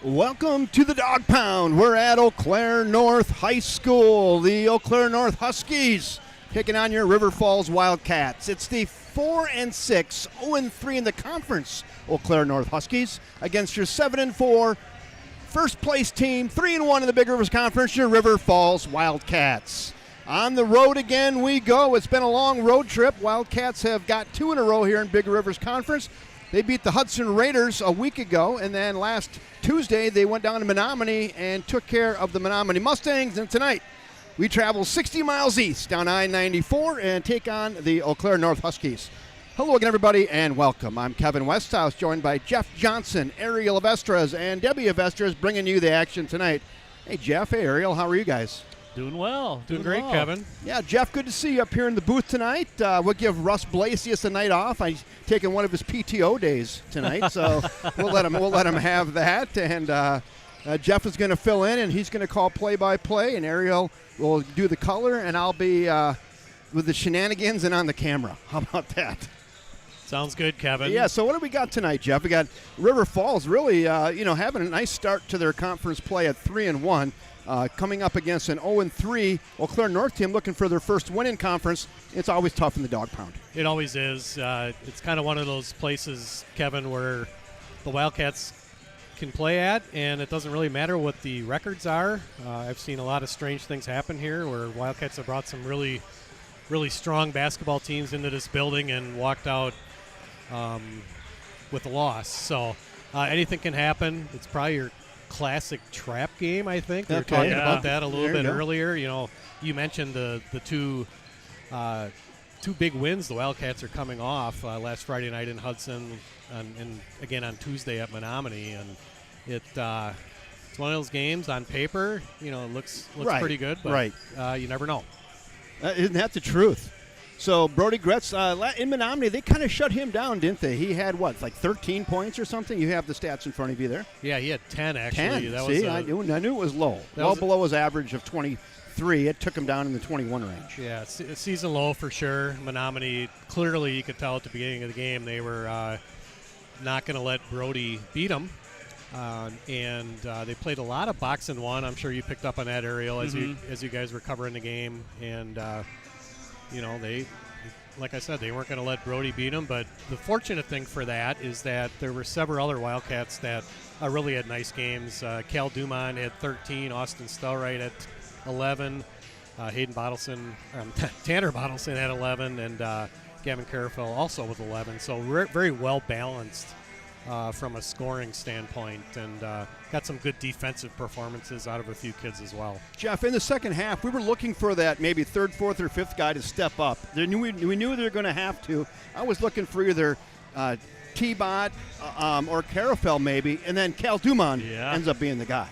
Welcome to the Dog Pound. We're at Eau Claire North High School. The Eau Claire North Huskies taking on your River Falls Wildcats. It's the 4-6, 0-3 in the conference Eau Claire North Huskies against your 7-4 first place team, 3-1 in the Big Rivers Conference, your River Falls Wildcats. On the road again we go. It's been a long road trip. Wildcats have got 2 in a row here in Big Rivers Conference. They beat the Hudson Raiders a week ago, and then last Tuesday they went down to Menominee and took care of the Menominee Mustangs. And tonight we travel 60 miles east down I-94 and take on the Eau Claire North Huskies. Hello again, everybody, and welcome. I'm Kevin Westhouse, joined by Jeff Johnson, Ariel Avestras, and Debbie Avestras, bringing you the action tonight. Hey, Jeff. Hey, Ariel. How are you guys? Doing well. Doing great, well. Kevin. Yeah, Jeff, good to see you up here in the booth tonight. We'll give Russ Blasius a night off. He's taking one of his PTO days tonight, so we'll let him have that. And Jeff is going to fill in, and he's going to call play-by-play, and Ariel will do the color, and I'll be with the shenanigans and on the camera. How about that? Sounds good, Kevin. Yeah, so what do we got tonight, Jeff? We got River Falls really, having a nice start to their conference play at 3-1. Coming up against an 0-3 Eau Claire North team looking for their first win in conference. It's always tough in the Dog Pound. It always is. It's kind of one of those places, Kevin, where the Wildcats can play at, and it doesn't really matter what the records are. I've seen a lot of strange things happen here where Wildcats have brought some really, really strong basketball teams into this building and walked out with a loss. So anything can happen. It's probably your classic trap game, I think. We were talking about that a little bit earlier. You know, you mentioned the two big wins the Wildcats are coming off last Friday night in Hudson and again on Tuesday at Menominee, and it's one of those games on paper, it looks right. pretty good, but you never know. Isn't that the truth? So Brody Gretz in Menominee, they kind of shut him down, didn't they? He had, 13 points or something? You have the stats in front of you there. Yeah, he had 10, actually. 10. See, I knew it was low. Well below his average of 23. It took him down in the 21 range. Yeah, season low for sure. Menominee, clearly you could tell at the beginning of the game they were not going to let Brody beat them. And they played a lot of box and one. I'm sure you picked up on that, Ariel, as you guys were covering the game. And they, like I said, they weren't going to let Brody beat them. But the fortunate thing for that is that there were several other Wildcats that really had nice games. Cal Dumont had 13, Austin Stelright at 11, Tanner Bottleson had 11, and Gavin Carafell also with 11. So very well balanced from a scoring standpoint, and got some good defensive performances out of a few kids as well. Jeff, in the second half, we were looking for that maybe third, fourth, or fifth guy to step up. We knew they were going to have to. I was looking for either T-Bot or Carafell maybe, and then Cal Dumont ends up being the guy.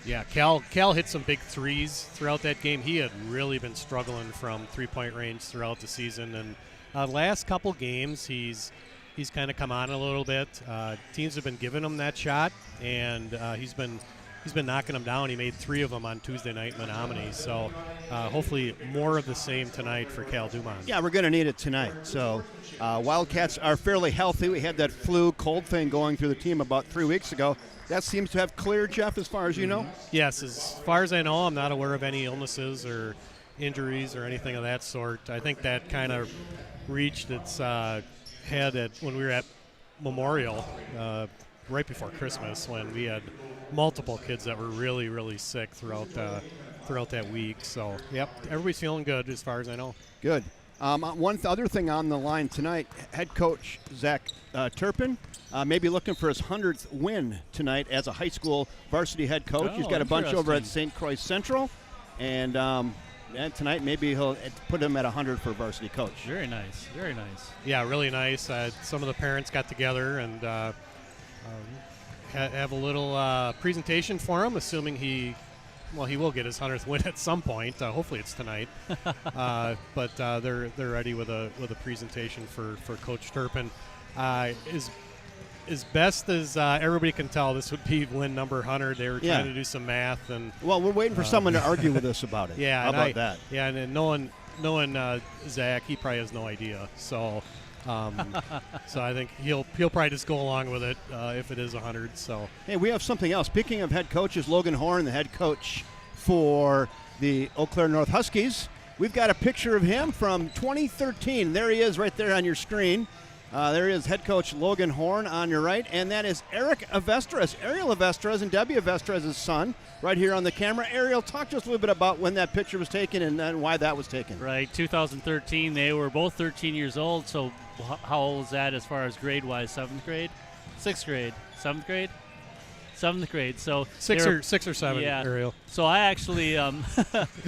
Yeah, Cal hit some big threes throughout that game. He had really been struggling from three-point range throughout the season, and last couple games he's kind of come on a little bit. Teams have been giving him that shot, and he's been knocking them down. He made 3 of them on Tuesday night in Menominee. So hopefully more of the same tonight for Cal Dumont. Yeah, we're going to need it tonight. So Wildcats are fairly healthy. We had that flu cold thing going through the team about 3 weeks ago. That seems to have cleared, Jeff, as far as you know? Yes, as far as I know, I'm not aware of any illnesses or injuries or anything of that sort. I think that kind of reached its head when we were at Memorial right before Christmas, when we had multiple kids that were really, really sick throughout that week. So, yep, everybody's feeling good as far as I know. Good. One other thing on the line tonight, head coach Zach Turpin may be looking for his 100th win tonight as a high school varsity head coach. He's got a bunch over at St. Croix Central, and tonight maybe he'll put him at 100 for varsity coach. Very nice, very nice. Yeah, really nice. Some of the parents got together and have a little presentation for him, assuming he will get his 100th win at some point. Hopefully it's tonight. But they're ready with a presentation for Coach Turpin. As best as everybody can tell, this would be win number 100. They were trying to do some math, and well, we're waiting for someone to argue with us about it. Yeah, how about that? Yeah, and knowing Zach, he probably has no idea. So So I think he'll probably just go along with it if it is 100. So Hey, we have something else. Speaking of head coaches, Logan Horn, the head coach for the Eau Claire North Huskies. We've got a picture of him from 2013. There he is right there on your screen. There is head coach Logan Horn on your right, and that is Eric Avestras, Ariel Avestras, and Debbie Avestras' son, right here on the camera. Ariel, talk to us a little bit about when that picture was taken and why that was taken. Right, 2013. They were both 13 years old. So how old is that as far as grade-wise? 7th grade, 6th grade, 7th grade, 7th grade. So six or 7. Yeah. Ariel. So I actually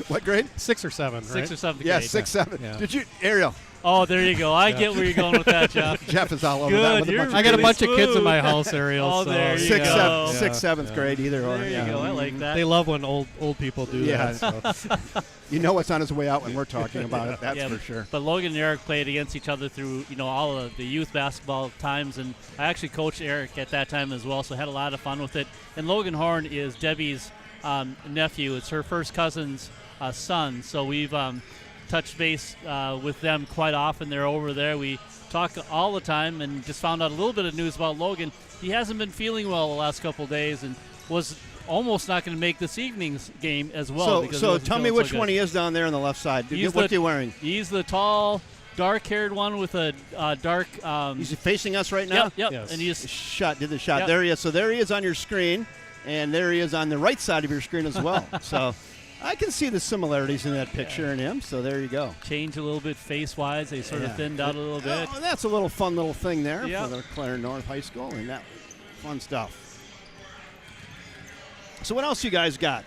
What grade? 6 or 7. 6th right? or 7th Yeah, grade. 6, 7. Yeah. Did you, Ariel? Oh, there you go. I get where you're going with that, Jeff. Jeff is all over Good, that. With you're a bunch I got a really bunch of kids in smooth. my house, Ariel. Oh, so there you Sixth, go. seventh, Yeah. sixth, seventh Yeah. grade, either or. There you yeah. go. I like that. They love when old people do Yeah. that. So. You know what's on his way out when we're talking about it. That's Yeah, for sure. But Logan and Eric played against each other through, all of the youth basketball times, and I actually coached Eric at that time as well, so had a lot of fun with it. And Logan Horn is Debbie's nephew. It's her first cousin's son, so we've touched base with them quite often. They're over there. We talk all the time, and just found out a little bit of news about Logan. He hasn't been feeling well the last couple of days, and was almost not going to make this evening's game as well. So tell me which one he is down there on the left side. What's he wearing? He's the tall, dark-haired one with a dark. He's facing us right now? Yep. Yes. And he's Did the shot. Yep. There he is. So there he is on your screen, and there he is on the right side of your screen as well. So I can see the similarities in that picture and him, so there you go. changed a little bit face-wise. They sort of thinned out a little bit. Oh, that's a little fun little thing there Yep. for the Claire North High School, and that fun stuff. So what else you guys got?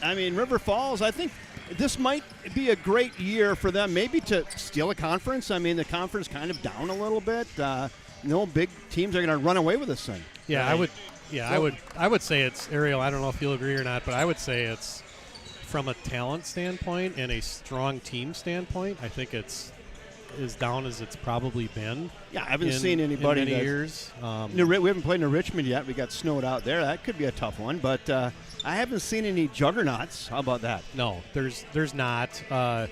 I mean, River Falls, I think this might be a great year for them, maybe to steal a conference. I mean, the conference kind of down a little bit. No big teams are going to run away with this thing. Yeah, Right. I would. Yeah, I would say it's Ariel. I don't know if you'll agree or not, but I would say it's from a talent standpoint and a strong team standpoint. I think it's as down as it's probably been. Yeah, I haven't seen anybody in many that- years. We haven't played in Richmond yet. We got snowed out there. That could be a tough one, but I haven't seen any juggernauts. How about that? No, there's not. The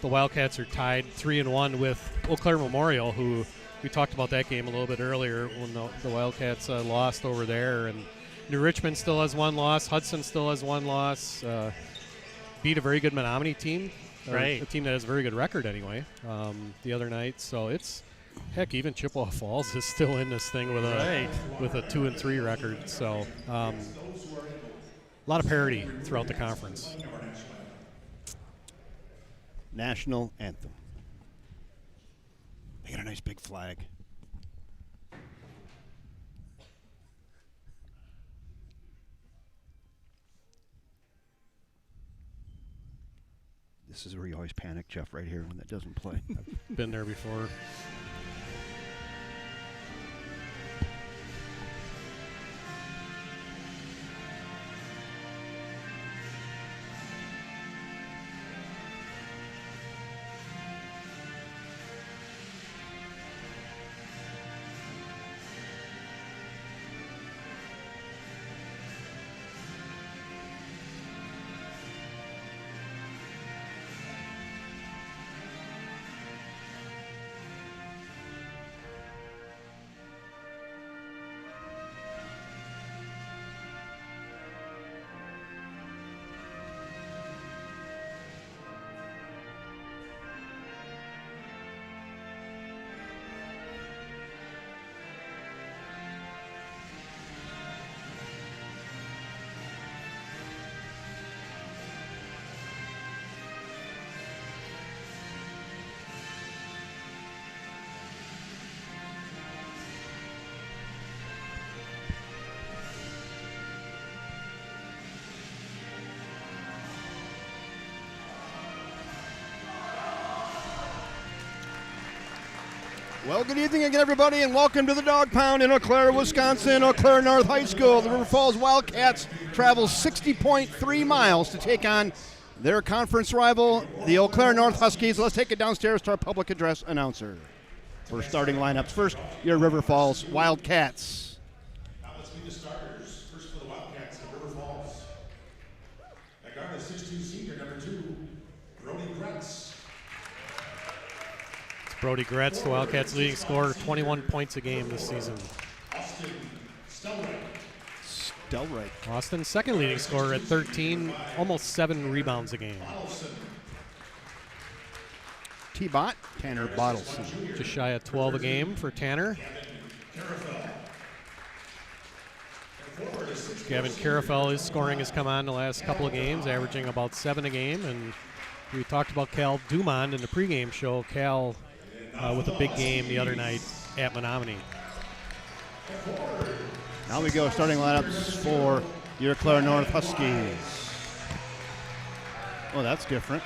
Wildcats are tied 3-1 with Eau Claire Memorial, who we talked about that game a little bit earlier when the Wildcats lost over there. And New Richmond still has one loss. Hudson still has one loss. Beat a very good Menominee team. Right. A team that has a very good record anyway the other night. So it's, heck, even Chippewa Falls is still in this thing with a 2-3 record. So a lot of parity throughout the conference. National anthem. They got a nice big flag. This is where you always panic, Jeff, right here when that doesn't play. Been there before. Well, good evening again, everybody, and welcome to the Dog Pound in Eau Claire, Wisconsin. Eau Claire North High School. The River Falls Wildcats travel 60.3 miles to take on their conference rival, the Eau Claire North Huskies. Let's take it downstairs to our public address announcer for starting lineups. First, your River Falls Wildcats. Now let's meet the starters. First for the Wildcats of River Falls. At guard is 6'2" senior, number 2, Brody Kretz. It's Brody Gretz, the Wildcats' leading scorer, 21 points a game this season. Stelright. Austin's second leading scorer at 13, almost 7 rebounds a game. T-Bot, Tanner Bottleson. Just shy of 12 a game for Tanner. Gavin Carafel, his scoring has come on the last couple of games, averaging about 7 a game. And we talked about Cal Dumond in the pregame show. Cal with a big game the other night at Menominee. Now we go starting lineups for your Eau Claire North Huskies. Oh, that's different.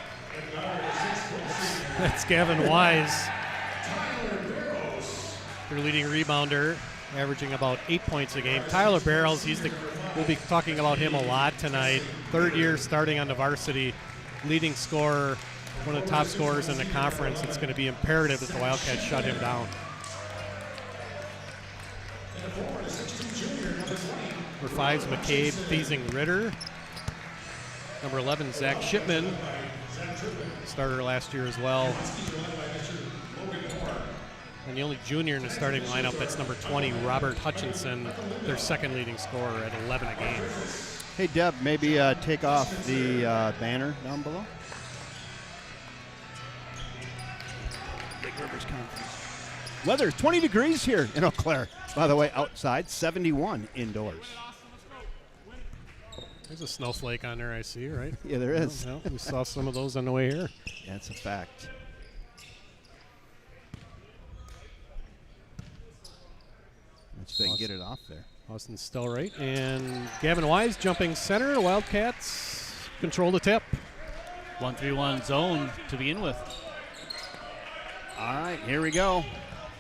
That's Gavin Wise, their leading rebounder, averaging about 8 points a game. Tyler Barrels, we'll be talking about him a lot tonight. Third year starting on the varsity, leading scorer, one of the top scorers in the conference. It's going to be imperative that the Wildcats shut him down. Number 5's McCabe Thiesing-Ritter. Number 11, Zach Shipman, starter last year as well. And the only junior in the starting lineup, that's number 20, Robert Hutchinson, their second leading scorer at 11 a game. Hey, Deb, maybe take off the banner down below. Big Rivers Conference. Weather, 20 degrees here in Eau Claire. By the way, outside, 71 indoors. There's a snowflake on there, I see, right? Yeah, there is. Well, we saw some of those on the way here. That's a fact. Let's see if I can get it off there. Austin Stelright and Gavin Wise jumping center. The Wildcats control the tip. 1-3-1 zone to begin with. All right, here we go.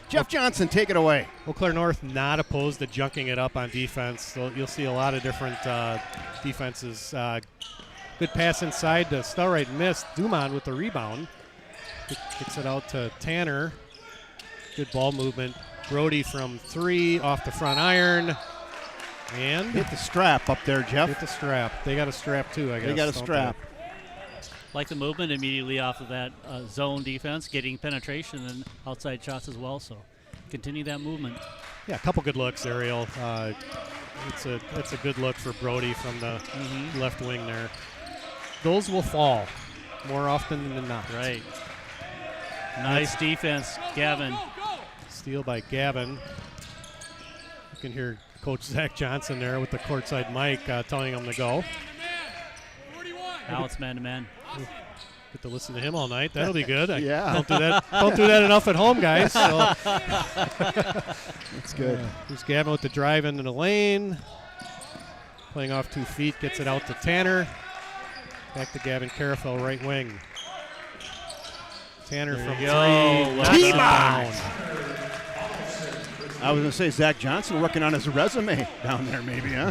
Jeff Johnson, take it away. Eau Claire North not opposed to junking it up on defense. So you'll see a lot of different defenses. Good pass inside to Stelright, missed. Dumond with the rebound. Kicks it out to Tanner. Good ball movement. Brody from 3 off the front iron. And Hit the strap up there, Jeff. hit the strap. They got a strap too, I guess. They got a don't strap. Like the movement immediately off of that zone defense, getting penetration and outside shots as well. So continue that movement. Yeah, a couple good looks, Ariel. It's a good look for Brody from the left wing there. Those will fall more often than not. Right. Nice defense, Gavin. Steal by Gavin. You can hear Coach Zach Johnson there with the courtside mic telling him to go. Now it's man-to-man. Get to listen to him all night. That'll be good. Yeah. Don't do that. Don't do that enough at home, guys. So. That's good. Here's Gavin with the drive into the lane. Playing off 2 feet, gets it out to Tanner. Back to Gavin Carafel, right wing. Tanner from 3. T-Bot! I was going to say Zach Johnson working on his resume down there maybe, huh?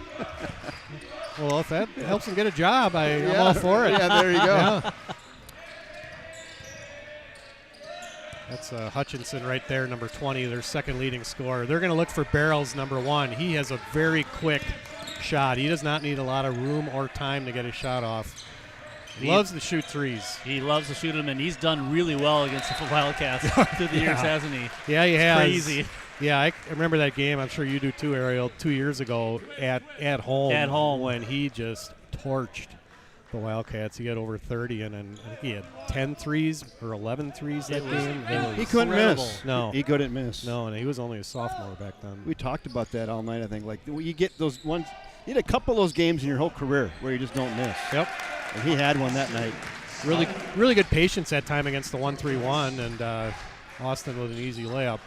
Well, if that helps him get a job, I'm all for it. Yeah, there you go. Yeah. That's Hutchinson right there, number 20, their second leading scorer. They're going to look for Barrels, number 1. He has a very quick shot. He does not need a lot of room or time to get his shot off. Loves to shoot threes. He loves to shoot them, and he's done really well against the Wildcats through the years, hasn't he? Yeah, he has. Crazy. Yeah, I remember that game. I'm sure you do too, Ariel. 2 years ago at home. At home. When he just torched the Wildcats. He got over 30, and then I think he had 10 threes or 11 threes that game. He couldn't incredible. miss. No. He couldn't miss. No, and he was only a sophomore back then. We talked about that all night, I think. Like, you get those ones, you had a couple of those games in your whole career where you just don't miss. Yep. And he had one that night. Really good patience that time against the 1-3-1, and Austin with an easy layup.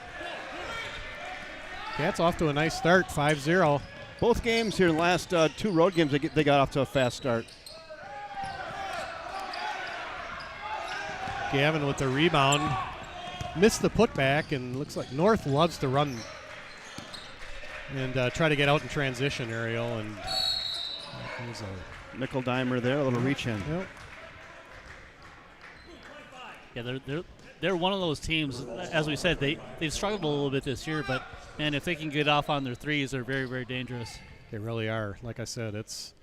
Cats off to a nice start, 5-0. Both games here in the last 2 road games, they got off to a fast start. Gavin with the rebound. Missed the putback, and looks like North loves to run and try to get out in transition, Ariel. And there's a Nickel dimer there, a little reach in. Yep. Yeah, they're one of those teams. As we said, they've struggled a little bit this year, but man, if they can get off on their threes, they're very, very dangerous. They really are. Like I said, it's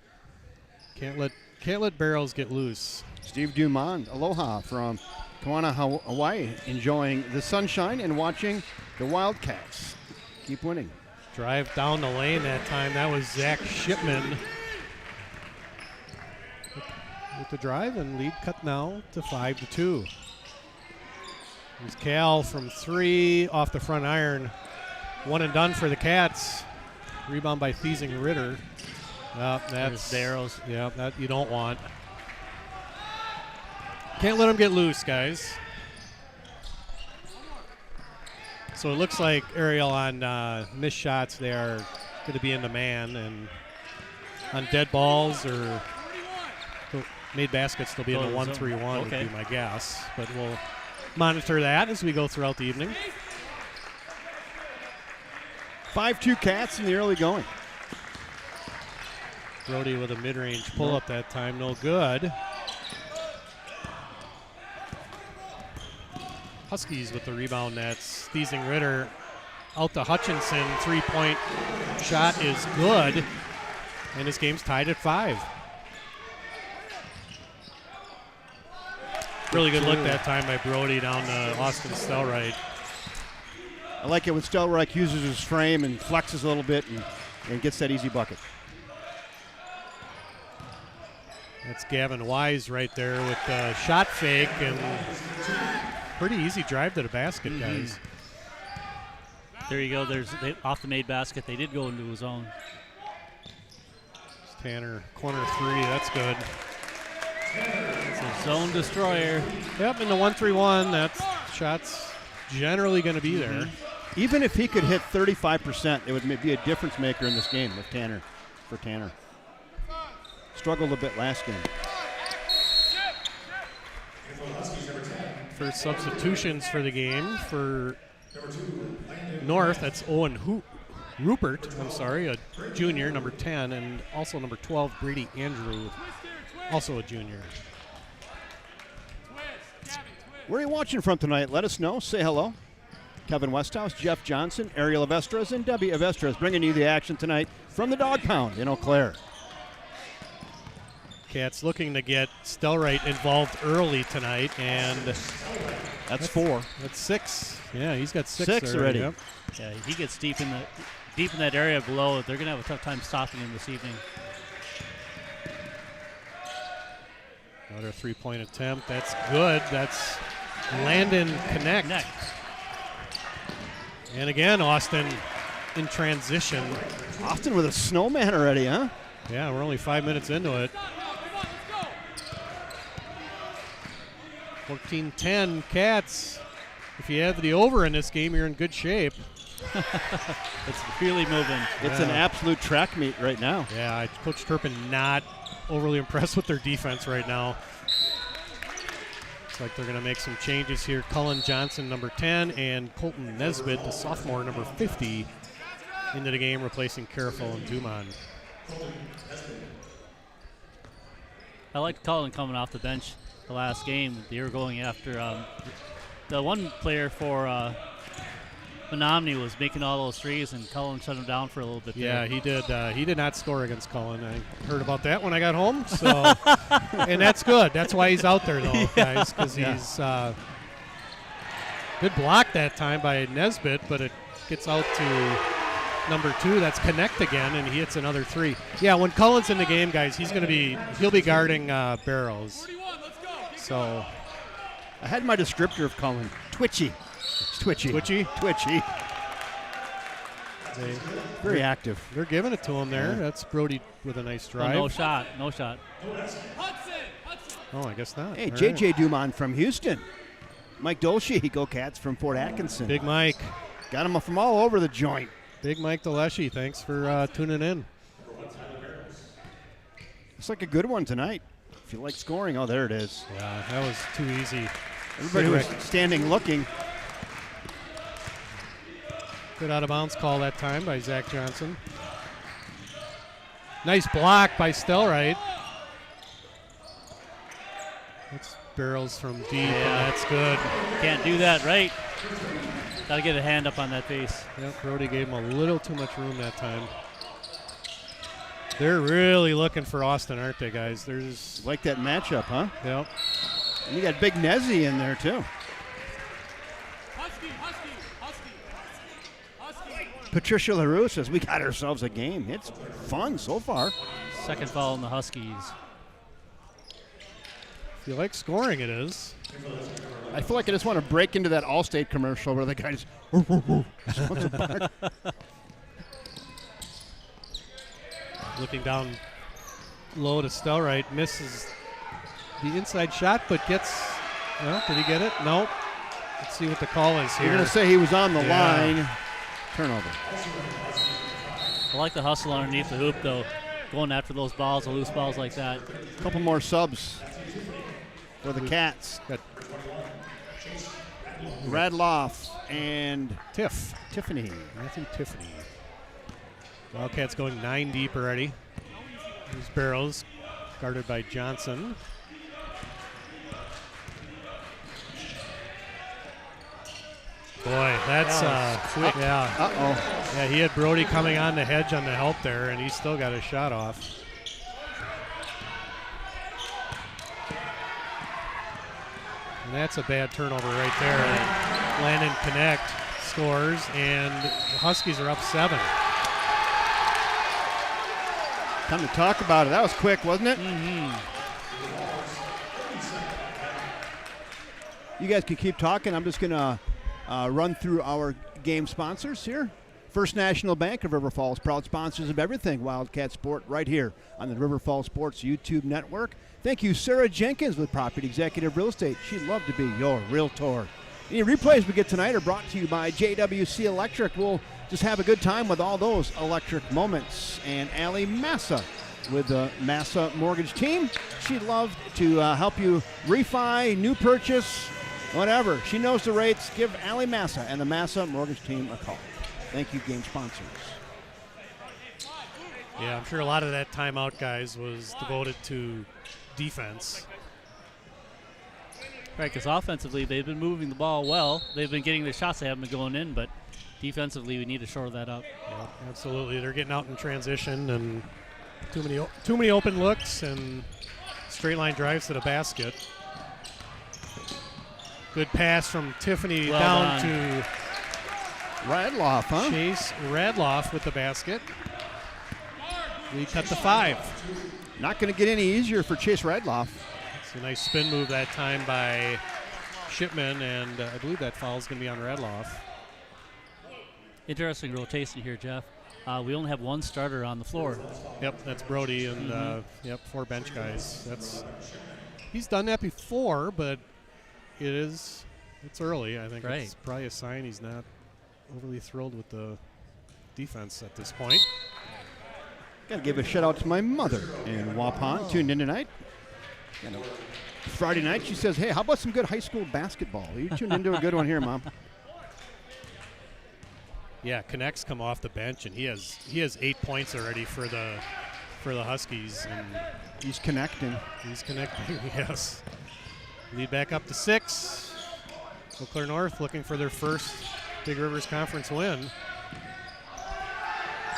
can't let barrels get loose. Steve Dumond, aloha from Kawana, Hawaii, enjoying the sunshine and watching the Wildcats keep winning. Drive down the lane that time. That was Zach Shipman with the drive, and lead cut now to 5-2. Here's Cal from 3 off the front iron. One and done for the Cats. Rebound by Thiesing Ritter. That's Barrows. Yeah, that you don't want. Can't let them get loose, guys. So it looks like Ariel on missed shots, they are going to be in the man, and on dead balls or made baskets, they'll be in the 1-3-1 would be my guess. But we'll monitor that as we go throughout the evening. 5-2 Cats in the early going. Brody with a mid-range pull-up that time, no good. Huskies with the rebound. That's Thiesing Ritter out to Hutchinson. 3-point shot is good, and this game's tied at 5. Really good look that time by Brody down to Austin Stelright. I like it when Stelreich uses his frame and flexes a little bit and gets that easy bucket. That's Gavin Wise right there with the shot fake, and pretty easy drive to the basket, guys. There you go. Off the made basket. They did go into his zone. Tanner, corner 3. That's good. It's a zone destroyer. Yep, in the 1-3-1, that shot's generally going to be there. Even if he could hit 35%, it would be a difference maker in this game with Tanner. For Tanner, struggled a bit last game. For substitutions for the game for North, that's Owen Rupert, a junior, number 10, and also number 12, Brady Andrew, also a junior. Where are you watching from tonight? Let us know. Say hello. Kevin Westhouse, Jeff Johnson, Ariel Avestras, and Debbie Avestras bringing you the action tonight from the Dog Pound in Eau Claire. Cats looking to get Stelright involved early tonight, and that's 4. That's 6. Yeah, he's got 6 already. Yep. Yeah, he gets deep in that area below. They're going to have a tough time stopping him this evening. Another 3-point attempt. That's good. That's Landon Connect. And again, Austin in transition. Austin with a snowman already, huh? Yeah, we're only 5 minutes into it. 14-10 Cats. If you have the over in this game, you're in good shape. It's really moving. It's an absolute track meet right now. Yeah, Coach Turpin not overly impressed with their defense right now. Looks like they're going to make some changes here. Cullen Johnson, number 10, and Colton Nesbitt, the sophomore, number 50, into the game, replacing Careful and Dumont. I liked Cullen coming off the bench the last game. They were going after the one player for Menominee was making all those threes, and Cullen shut him down for a little bit. Yeah, there. he did. He did not score against Cullen. I heard about that when I got home. So, and that's good. That's why he's out there, though, guys, because he's good block that time by Nesbitt, but it gets out to number 2. That's Connect again, and he hits another 3. Yeah, when Cullen's in the game, guys, he'll be guarding Barrows. So, I had my descriptor of Cullen. Twitchy. It's twitchy. Twitchy? Twitchy. Very active. They're giving it to him there. Yeah. That's Brody with a nice drive. No shot. Oh, I guess not. Hey, All J.J. right. Dumont from Houston. Mike Dolce, Go Cats from Fort Atkinson. Big Mike. Got him from all over the joint. Big Mike DeLeshy, thanks for tuning in. It's like a good one tonight. If you like scoring, oh, there it is. Yeah, that was too easy. Everybody was standing looking. Good out of bounds call that time by Zach Johnson. Nice block by Stelright. That's barrels from deep, and that's good. Can't do that, right? Got to get a hand up on that face. Yep, Brody gave him a little too much room that time. They're really looking for Austin, aren't they, guys? There's Like that matchup, huh? Yep. And you got Big Nezzy in there, too. Patricia LaRue says, we got ourselves a game. It's fun so far. Second foul on the Huskies. If you like scoring, it is. I feel like I just want to break into that Allstate commercial where the guy just wants to bark. Looking down low to Stelright, misses the inside shot, but gets, well, did he get it? Nope. Let's see what the call is here. You're going to say he was on the line. Turnover. I like the hustle underneath the hoop, though, going after those balls, the loose balls like that. A couple more subs for the Cats. Got Radloff and Tiffany. Matthew Tiffany. Wildcats going 9 deep already. There's Barrows, guarded by Johnson. Boy, that's quick. Yeah. Uh-oh. Yeah, he had Brody coming on the hedge on the help there, and he still got a shot off. And that's a bad turnover right there. Landon Connect scores, and the Huskies are up 7. Time to talk about it. That was quick, wasn't it? Mm-hmm. You guys can keep talking. I'm just going to run through our game sponsors here. First National Bank of River Falls, proud sponsors of everything Wildcat Sport right here on the River Falls Sports YouTube network. Thank you, Sarah Jenkins with Property Executive Real Estate. She'd love to be your realtor. Any replays we get tonight are brought to you by JWC Electric. We'll just have a good time with all those electric moments. And Allie Massa with the Massa Mortgage Team. She'd love to help you refi, new purchase, whatever. She knows the rates. Give Allie Massa and the Massa Mortgage Team a call. Thank you, game sponsors. Yeah, I'm sure a lot of that timeout, guys, was devoted to defense. Right, because offensively, they've been moving the ball well. They've been getting the shots. They haven't been going in, but defensively, we need to shore that up. Yeah, absolutely. They're getting out in transition, and too many open looks and straight line drives to the basket. Good pass from Tiffany Well down done. to Radloff, huh? Chase Radloff with the basket. We cut the 5. Not going to get any easier for Chase Radloff. It's a nice spin move that time by Shipman, and I believe that foul is going to be on Radloff. Interesting rotation here, Jeff. We only have one starter on the floor. Yep, that's Brody, and 4 bench guys. He's done that before, but it's early. I think Right. It's probably a sign he's not overly thrilled with the defense at this point. Got to give a shout out to my mother in Waupun, tuned in tonight. Friday night, she says, hey, how about some good high school basketball? You tuned into a good one here, Mom. Yeah, Connect's come off the bench, and he has 8 points already for the Huskies, and He's connecting. he's connecting. Yes. Lead back up to 6. Eau Claire North looking for their first Big Rivers Conference win.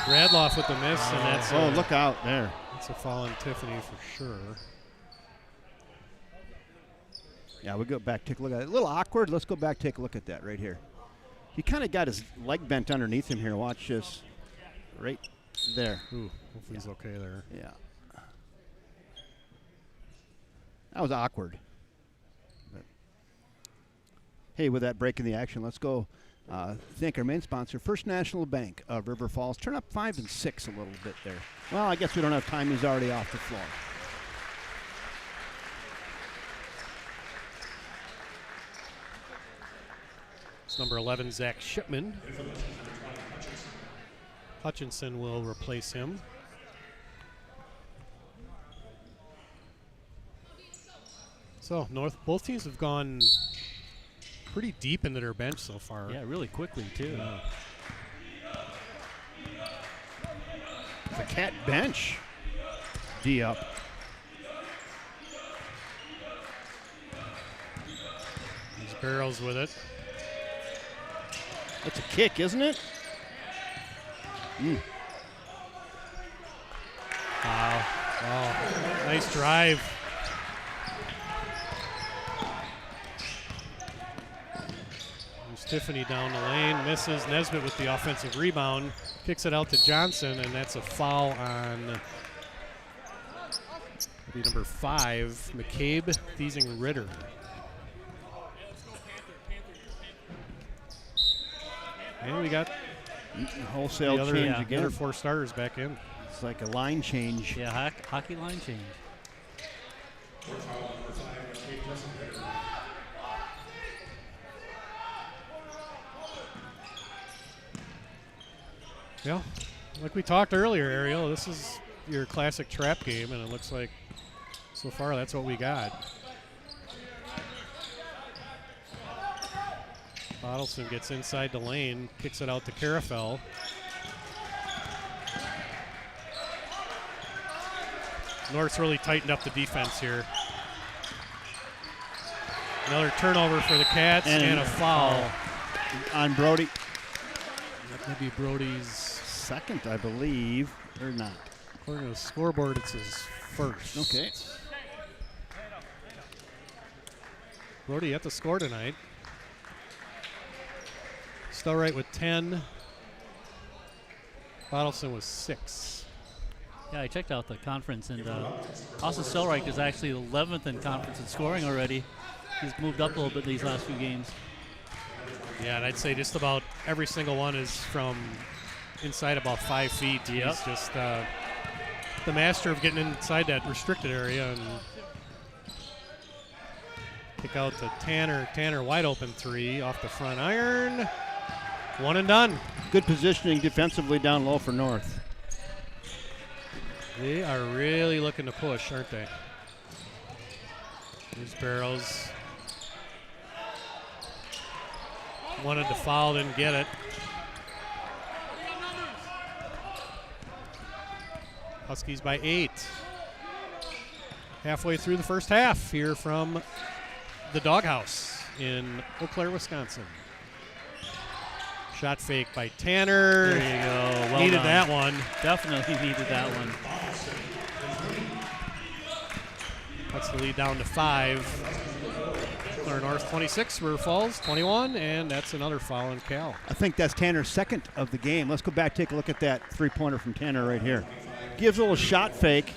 Radloff with the miss, and that's Look out there. That's a foul on Tiffany for sure. Yeah, we'll go back, take a look at it. A little awkward. Let's go back, take a look at that right here. He kind of got his leg bent underneath him here. Watch this. Right there. Ooh, hopefully he's okay there. Yeah. That was awkward. But hey, with that break in the action, let's go thank our main sponsor, First National Bank of River Falls. Turn up 5 and 6 a little bit there. Well, I guess we don't have time. He's already off the floor. It's number 11, Zach Shipman. Hutchinson will replace him. So both teams have gone pretty deep into their bench so far. Yeah, really quickly, too. Yeah. The Cat bench. D up. There's Barrows with it. That's a kick, isn't it? Wow. Nice drive. Tiffany down the lane, misses. Nesbitt with the offensive rebound, kicks it out to Johnson, and that's a foul on number 5, McCabe Thiesing-Ritter. And we got Wholesale the other change again. other 4 starters back in. It's like a line change. Yeah, hockey line change. Yeah, like we talked earlier, Ariel, this is your classic trap game, and it looks like so far that's what we got. Bottleson gets inside the lane, kicks it out to Carafel. North's really tightened up the defense here. Another turnover for the Cats and a foul on Brody. That may be Brody's second, I believe, or not. According to the scoreboard, it's his first. Okay. Brody at the score tonight. Stellright with 10. Bottleson with 6. Yeah, I checked out the conference, and Austin Stellright is actually 11th in conference in scoring already. He's moved up a little bit these last few games. Yeah, and I'd say just about every single one is from inside about 5 feet. Yep. He's just the master of getting inside that restricted area. And kick out to Tanner. Tanner wide open 3 off the front iron. 1 and done. Good positioning defensively down low for North. They are really looking to push, aren't they? Here's Barrows. Wanted to foul, didn't get it. Huskies by 8. Halfway through the first half here from the Doghouse in Eau Claire, Wisconsin. Shot fake by Tanner. There you go. Well needed done. that one. Definitely needed that one. Cuts the lead down to 5. Claire North 26, River Falls 21, and that's another foul on Cal. I think that's Tanner's second of the game. Let's go back, take a look at that three-pointer from Tanner right here. Gives a little shot fake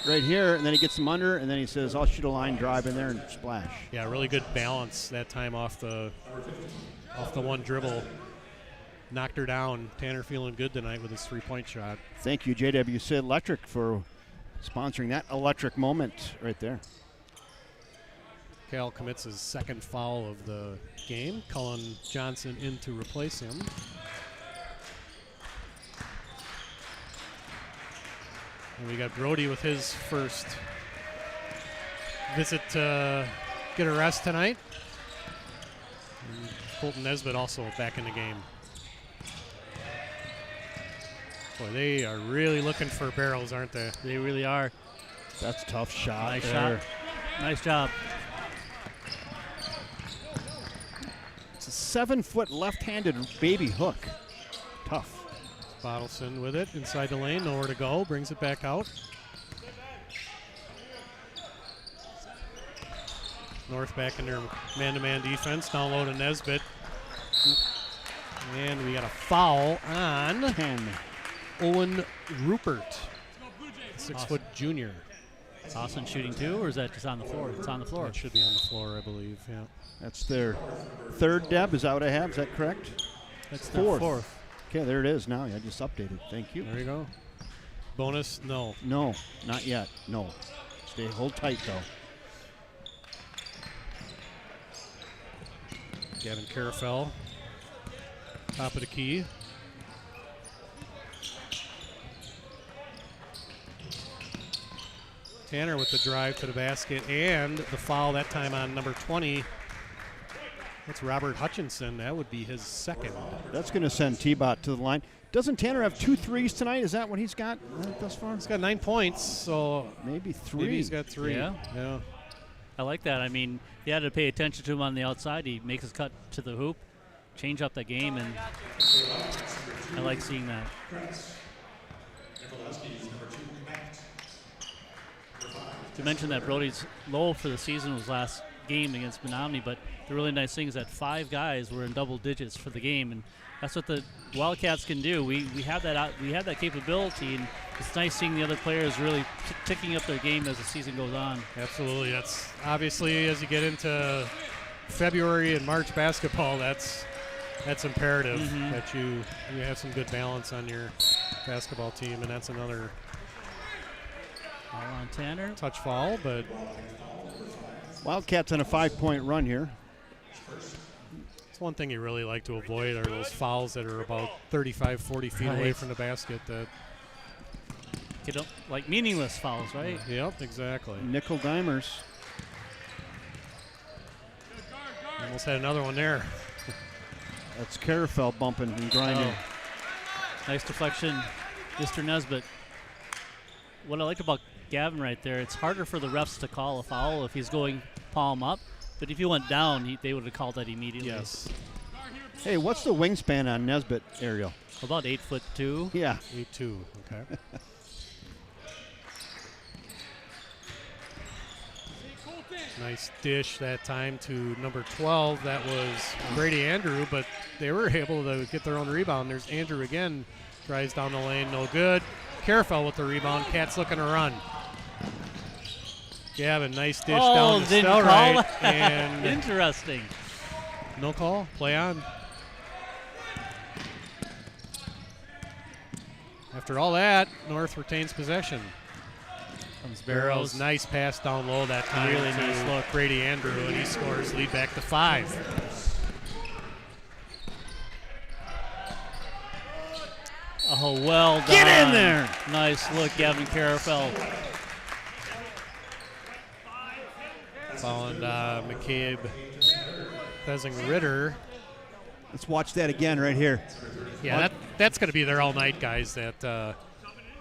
right here, and then he gets him under, and then he says, I'll shoot a line drive in there and splash. Yeah, really good balance that time off the one dribble. Knocked her down. Tanner feeling good tonight with his 3-point shot. Thank you, JW Sid Electric, for sponsoring that electric moment right there. Cal commits his second foul of the game. Cullen Johnson in to replace him. And we got Brody with his first visit to get a rest tonight. And Colton Nesbitt also back in the game. Boy, they are really looking for barrels, aren't they? They really are. That's a tough shot. Nice there. shot. Nice job. It's a 7-foot left-handed baby hook. Tough. Bottleson with it inside the lane, nowhere to go, brings it back out. North back in their man-to-man defense, down low to Nesbitt. And we got a foul on 10. Owen Rupert, 6-foot junior. Is Austin shooting too, or is that just on the floor? It's on the floor. It should be on the floor, I believe, yeah. That's their third, Deb. Is that what I have? Is that correct? That's Fourth. Okay, there it is now. I just updated. Thank you. There you go. Bonus, no. No, not yet. No. Hold tight, though. Gavin Carafel, top of the key. Tanner with the drive to the basket and the foul that time on number 20. That's Robert Hutchinson. That would be his second. That's going to send T-Bot to the line. Doesn't Tanner have 2 threes tonight? Is that what he's got thus far? He's got 9 points, so maybe 3. maybe he's got 3. Yeah. I like that. I mean, you had to pay attention to him on the outside. He makes his cut to the hoop, change up the game, and I like seeing that. To mention that Brody's low for the season was last game against Menominee, but the really nice thing is that 5 guys were in double digits for the game, and that's what the Wildcats can do. We have that capability, and it's nice seeing the other players really ticking up their game as the season goes on. Absolutely. That's obviously, as you get into February and March basketball, that's imperative that you have some good balance on your basketball team, and that's another All on Tanner. touch foul, but Wildcats on a 5-point run here. it's one thing you really like to avoid are those fouls that are about 35, 40 feet away Right. from the basket. That Like meaningless fouls, right? Yep, exactly. Nickel dimers. Almost had another one there. That's Carafel bumping and grinding. Oh. Nice deflection, Mr. Nesbitt. What I liked about Gavin right there, it's harder for the refs to call a foul if he's going palm up, but if he went down, they would have called that immediately. Yes. Hey, what's the wingspan on Nesbitt, Ariel? About 8'2". Yeah. 8-2. Okay. Nice dish that time to number 12. That was Brady Andrew, but they were able to get their own rebound. There's Andrew again. Drives down the lane, no good. Carafel with the rebound. Cat's looking to run. Gavin, nice dish down to didn't call Stelright. that. And Interesting. no call. Play on. After all that, North retains possession. Comes Barrows, nice pass down low that time. Really to nice look. Brady Andrew, and he scores, lead back to 5. Oh, well done. Get in there. Nice look, Gavin Carafel. Found McCabe Fezzing Ritter. Let's watch that again right here. Yeah, that's going to be there all night, guys. That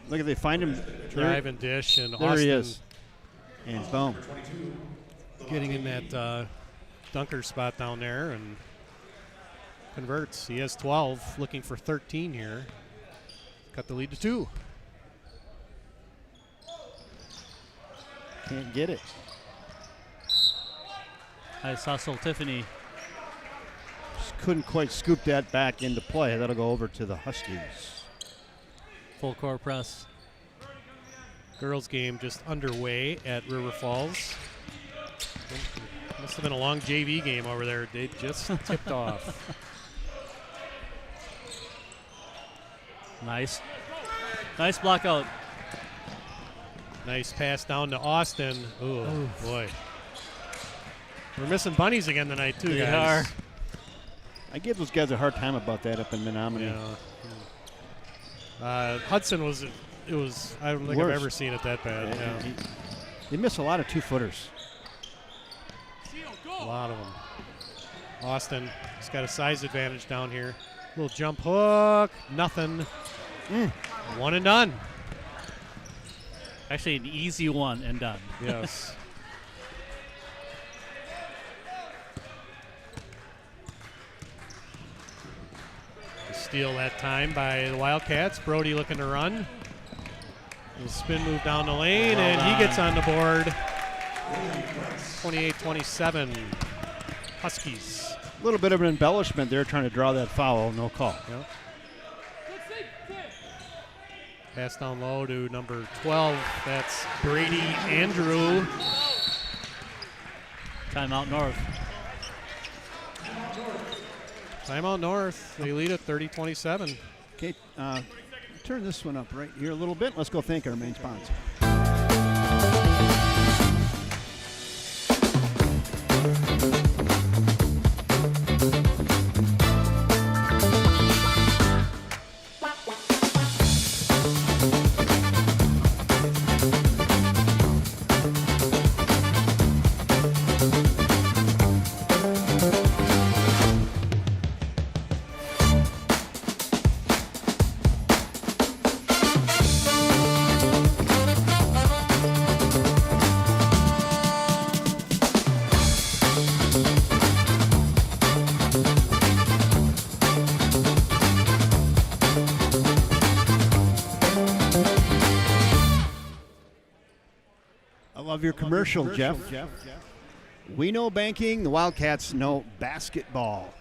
Look at they find him. drive and dish, and There Austin he is. And boom. getting in that dunker spot down there and converts. He has 12, looking for 13 here. Cut the lead to 2. Can't get it. Nice hustle, Tiffany. Just couldn't quite scoop that back into play. That'll go over to the Huskies. Full court press. Girls game just underway at River Falls. Must have been a long JV game over there. They just tipped off. Nice. Nice block out. Nice pass down to Austin. Ooh, boy. We're missing bunnies again tonight, too, We guys. are. I give those guys a hard time about that up in Menominee. Yeah. Hudson was, I don't think Worse. I've ever seen it that bad. Yeah. They miss a lot of 2-footers. A lot of them. Austin has got a size advantage down here. Little jump hook, nothing. One and done. Actually, an easy one and done. Yes. Steal that time by the Wildcats. Brody looking to run. The spin move down the lane, Well and he done. gets on the board. 28-27, Huskies. A little bit of an embellishment there trying to draw that foul. No call. Yep. Pass down low to number 12. That's Brady Andrew. Timeout North. Timeout North. They lead at 30-27. Okay, turn this one up right here a little bit. Let's go thank our main sponsor. I love your commercial, Jeff. We know banking. The Wildcats know basketball.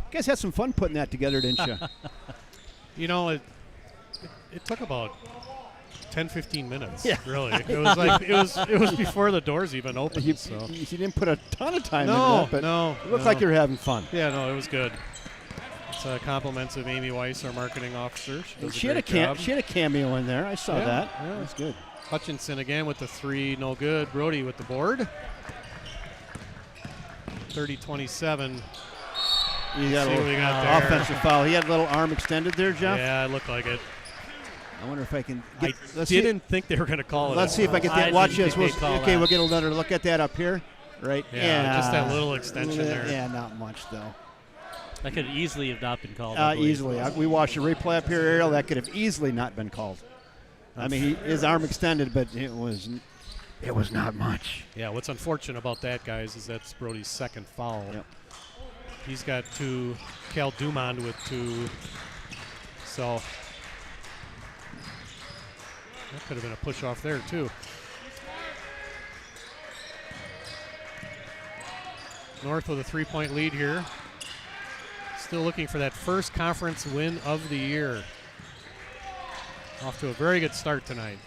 You guys had some fun putting that together, didn't you? You know, it took about 10-15 minutes. Yeah. Really. It was like it was before the doors even opened. You So. didn't put a ton of time into No, that, but no. it looked like you were having fun. Yeah, no, it was good. It's compliments of Amy Weiss, our marketing officer. She had a cameo in there. I saw Yeah, that. yeah. That's good. Hutchinson again with the 3, no good. Brody with the board. 30-27. You got See a what we little got there. offensive foul. He had a little arm extended there, Jeff. Yeah, it looked like it. I wonder if I can I get. Let's see. didn't think they were going to call it. Let's see if I can I watch didn't this. think they'd call Okay, that. we'll get another look at that up here. Right. Yeah, just that little extension there. Yeah, not much though. That could easily have not been called. I believe. Easily. We watched a replay up here, Ariel. That could have easily not been called. I mean, his arm extended, but it was not much. Yeah, what's unfortunate about that, guys, is that's Brody's second foul. Yep. He's got 2. Cal Dumond with 2. So that could have been a push off there, too. North with a 3-point lead here. Still looking for that first conference win of the year. Off to a very good start tonight.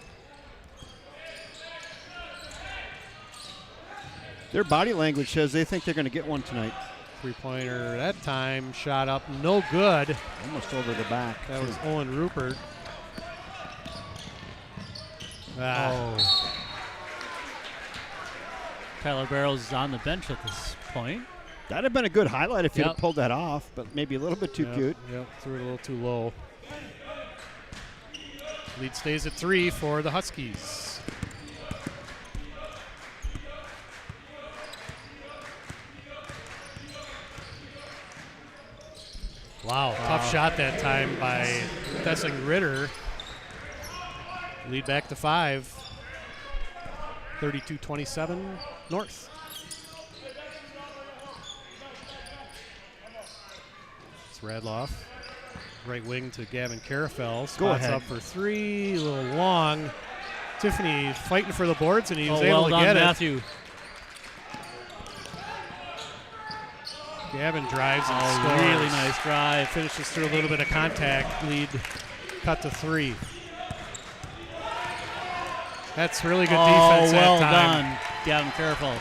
Their body language says they think they're going to get one tonight. 3-pointer that time, shot up, no good. Almost over the back. That was Owen Rupert. Ah. Tyler Barrows is on the bench at this point. That'd have been a good highlight if you'd have Yep. pulled that off, but maybe a little bit too cute. Yep, threw it a little too low. Lead stays at 3 for the Huskies. Wow, tough shot that time by Thessing Ritter. Lead back to 5. 32-27 North. It's Radloff. Right wing to Gavin Carafel. Spots ahead. up for 3. A little long. Tiffany fighting for the boards, and he was well able to done, get Matthew. it. Gavin drives and scores. Really nice drive. Finishes through a little bit of contact. Lead cut to 3. That's really good defense well that time. done, Gavin Careful.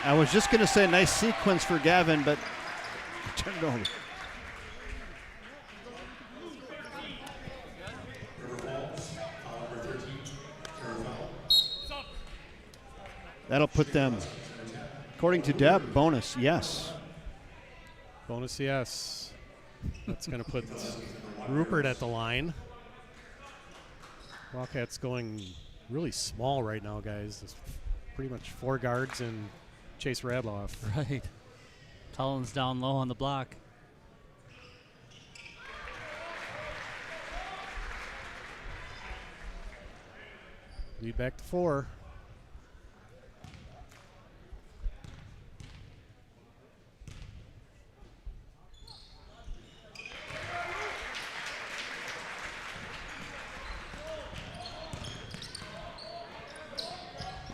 I was just going to say nice sequence for Gavin, but turned it over. That'll put them, according to Deb, bonus, yes. Bonus, yes. That's going to put Rupert at the line. Wildcats going really small right now, guys. It's pretty much 4 guards and Chase Radloff. Right. Collins down low on the block. Lead back to 4.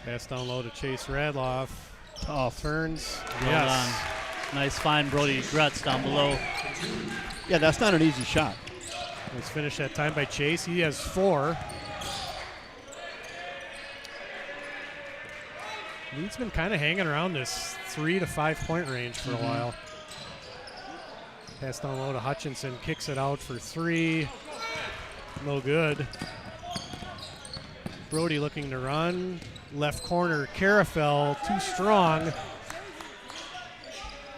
Pass down low to Chase Radloff. Tough. Turns. Well done. Nice find, Brody Gretz down below. Yeah, that's not an easy shot. Let's finish that time by Chase. He has 4. Lead's been kind of hanging around this 3 to 5 point range for a while. Pass down low to Hutchinson. Kicks it out for 3. No good. Brody looking to run. Left corner, Carafel, too strong.